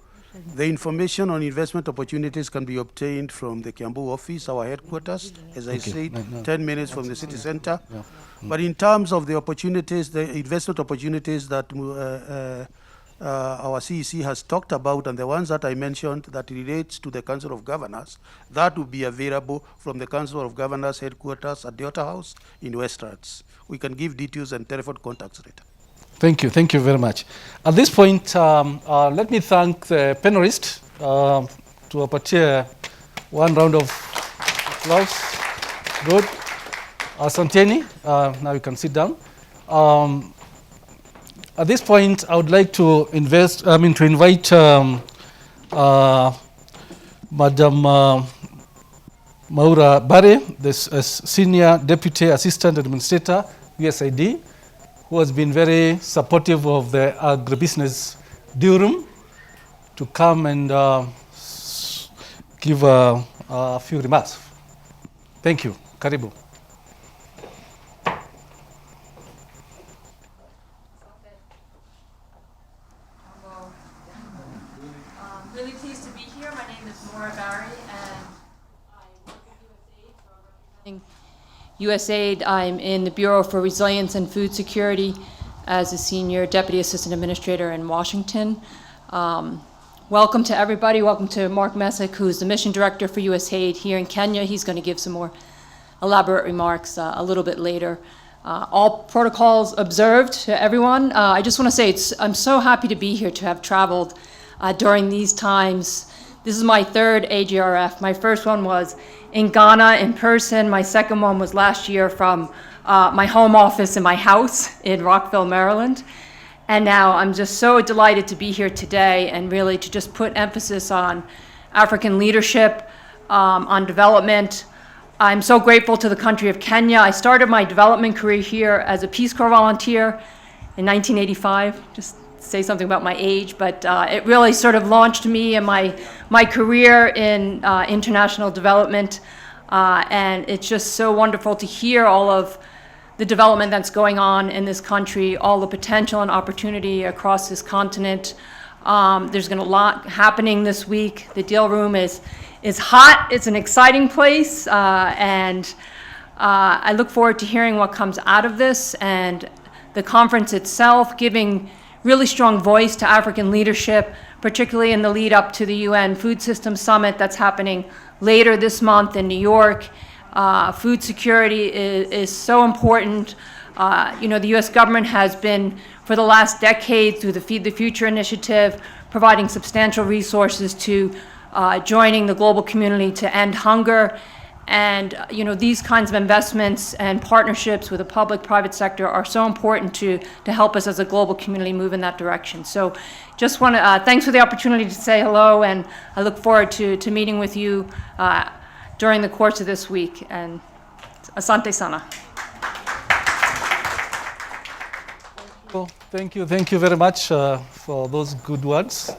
the information on investment opportunities can be obtained from the Kiambu office, our headquarters, as I said, 10 minutes from the city center. Yeah. But in terms of the opportunities, the investment opportunities that our CEC has talked about, and the ones that I mentioned that relates to the Council of Governors, that will be available from the Council of Governors headquarters at the Otter House in Westlands. We can give details and telephone contacts later. Thank you very much. At this point, let me thank the panelists to appear. One round of applause. Good. Asanteni, now you can sit down. At this point, I would like to invite Madam Maura Bare, the Senior Deputy Assistant Administrator, Usaid, who has been very supportive of the agribusiness Dealroom, to come and give a few remarks. Thank you. Karibu. Really pleased to be here. My name is Maura Barry, and I work with Usaid. I'm in the Bureau for Resilience and Food Security as a Senior Deputy Assistant Administrator in Washington. Welcome to everybody. Welcome to Mark Messick, who's the Mission Director for Usaid here in Kenya. He's going to give some more elaborate remarks a little bit later. All protocols observed to everyone. I just want to say I'm so happy to be here, to have traveled during these times. This is my third AGRF. My first one was in Ghana in person. My second one was last year from my home office in my house in Rockville, Maryland. And now I'm just so delighted to be here today and really to just put emphasis on African leadership, on development. I'm so grateful to the country of Kenya. I started my development career here as a Peace Corps volunteer in 1985. Just say something about my age, but it really sort of launched me and my career in international development. And it's just so wonderful to hear all of the development that's going on in this country, all the potential and opportunity across this continent. There's been a lot happening this week. The Dealroom is hot. It's an exciting place, and I look forward to hearing what comes out of this, and the conference itself giving really strong voice to African leadership, particularly in the lead up to the UN Food Systems Summit that's happening later this month in New York. Food security is so important. The US government has been, for the last decade, through the Feed the Future initiative, providing substantial resources to joining the global community to end hunger. And these kinds of investments and partnerships with the public-private sector are so important to help us as a global community move in that direction. So just want to, thanks for the opportunity to say hello, and I look forward to meeting with you during the course of this week. And asante sana. Thank you very much for those good words.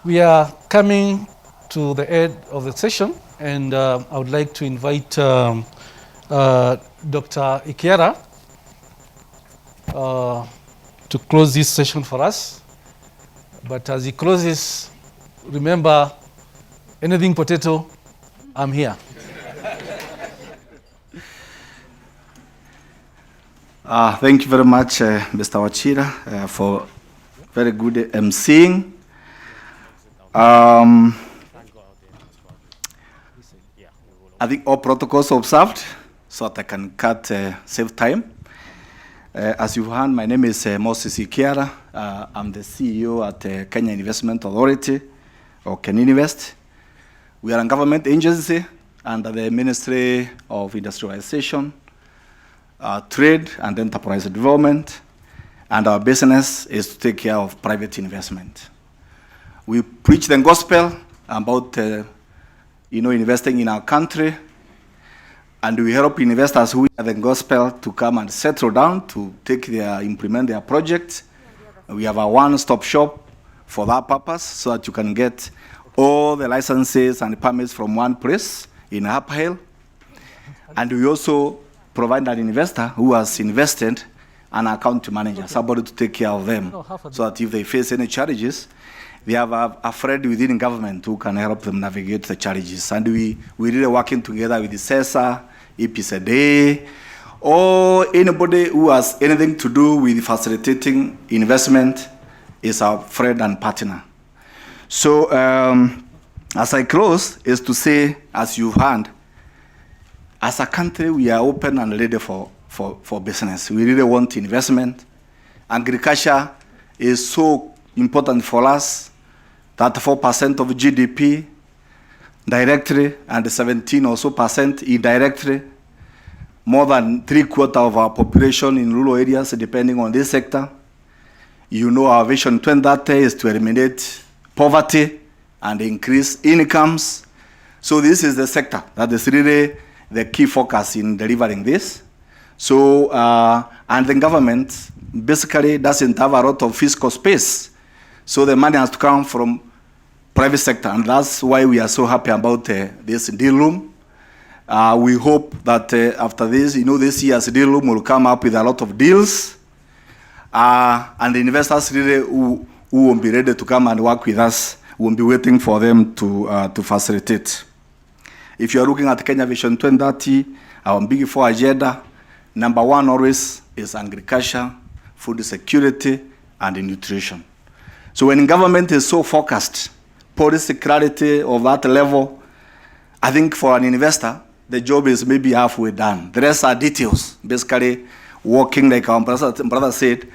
We are coming to the end of the session, and I would like to invite Dr. Ikiara to close this session for us. But as he closes, remember, anything potato, I'm here. Thank you very much, Mr. Wachira, for very good emceeing. I think all protocols observed, so that I can save time. As you heard, my name is Moses Ikiara. I'm the CEO at Kenya Investment Authority, or KenInvest. We are a government agency under the Ministry of Industrialization, Trade and Enterprise Development, and our business is to take care of private investment. We preach the gospel about investing in our country, and we help investors who have the gospel to come and settle down to implement their projects. We have a one-stop shop for that purpose, so that you can get all the licenses and permits from one place in Uphill. And we also provide an investor who has invested an account manager, somebody to take care of them, so that if they face any challenges, they have a friend within government who can help them navigate the challenges. And we really working together with the CESA, EPCD, or anybody who has anything to do with facilitating investment is our friend and partner. So as I close, is to say, as you've heard, as a country, we are open and ready for business. We really want investment. Agriculture is so important for us, that 4% of GDP directly and 17% or so indirectly. More than 3/4 of our population in rural areas, depending on this sector. You know, our vision 2030 is to eliminate poverty and increase incomes. So this is the sector that is really the key focus in delivering this. So, and the government basically doesn't have a lot of fiscal space. So the money has to come from private sector, and that's why we are so happy about this Dealroom. We hope that after this, this year's Dealroom will come up with a lot of deals, and the investors really who will be ready to come and work with us will be waiting for them to facilitate. If you are looking at Kenya Vision 2030, our big four agenda, number one always is agriculture, food security, and nutrition. So when government is so focused, policy clarity of that level, I think for an investor, the job is maybe halfway done. The rest are details, basically working, like our brother said,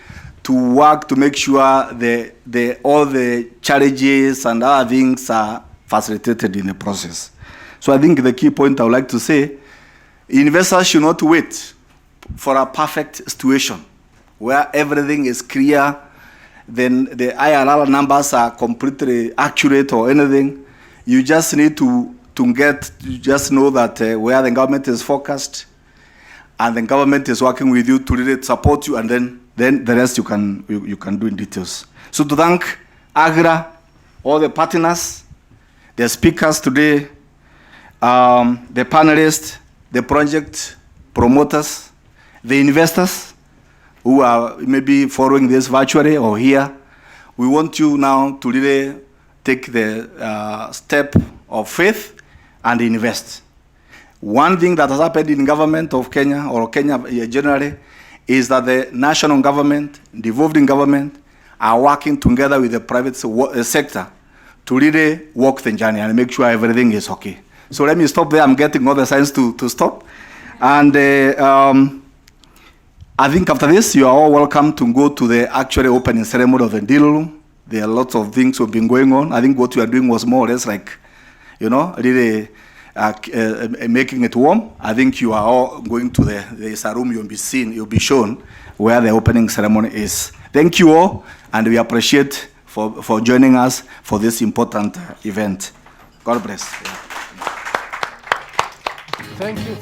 to work to make sure all the challenges and other things are facilitated in the process. So I think the key point I would like to say, investors should not wait for a perfect situation where everything is clear, then the IRR numbers are completely accurate or anything. You just need to just know that where the government is focused and the government is working with you to really support you, and then the rest you can do in details. So to thank AGRA, all the partners, the speakers today, the panelists, the project promoters, the investors who are maybe following this virtually or here. We want you now to really take the step of faith and invest. One thing that has happened in government of Kenya, or Kenya generally, is that the national government, devolved government, are working together with the private sector to really walk the journey and make sure everything is okay. So let me stop there. I'm getting all the signs to stop. And I think after this, you are all welcome to go to the actual opening ceremony of the Dealroom. There are lots of things that have been going on. I think what we are doing was more or less like, really making it warm. I think you are all going to there's a room you'll be shown where the opening ceremony is. Thank you all, and we appreciate for joining us for this important event. God bless. Thank you.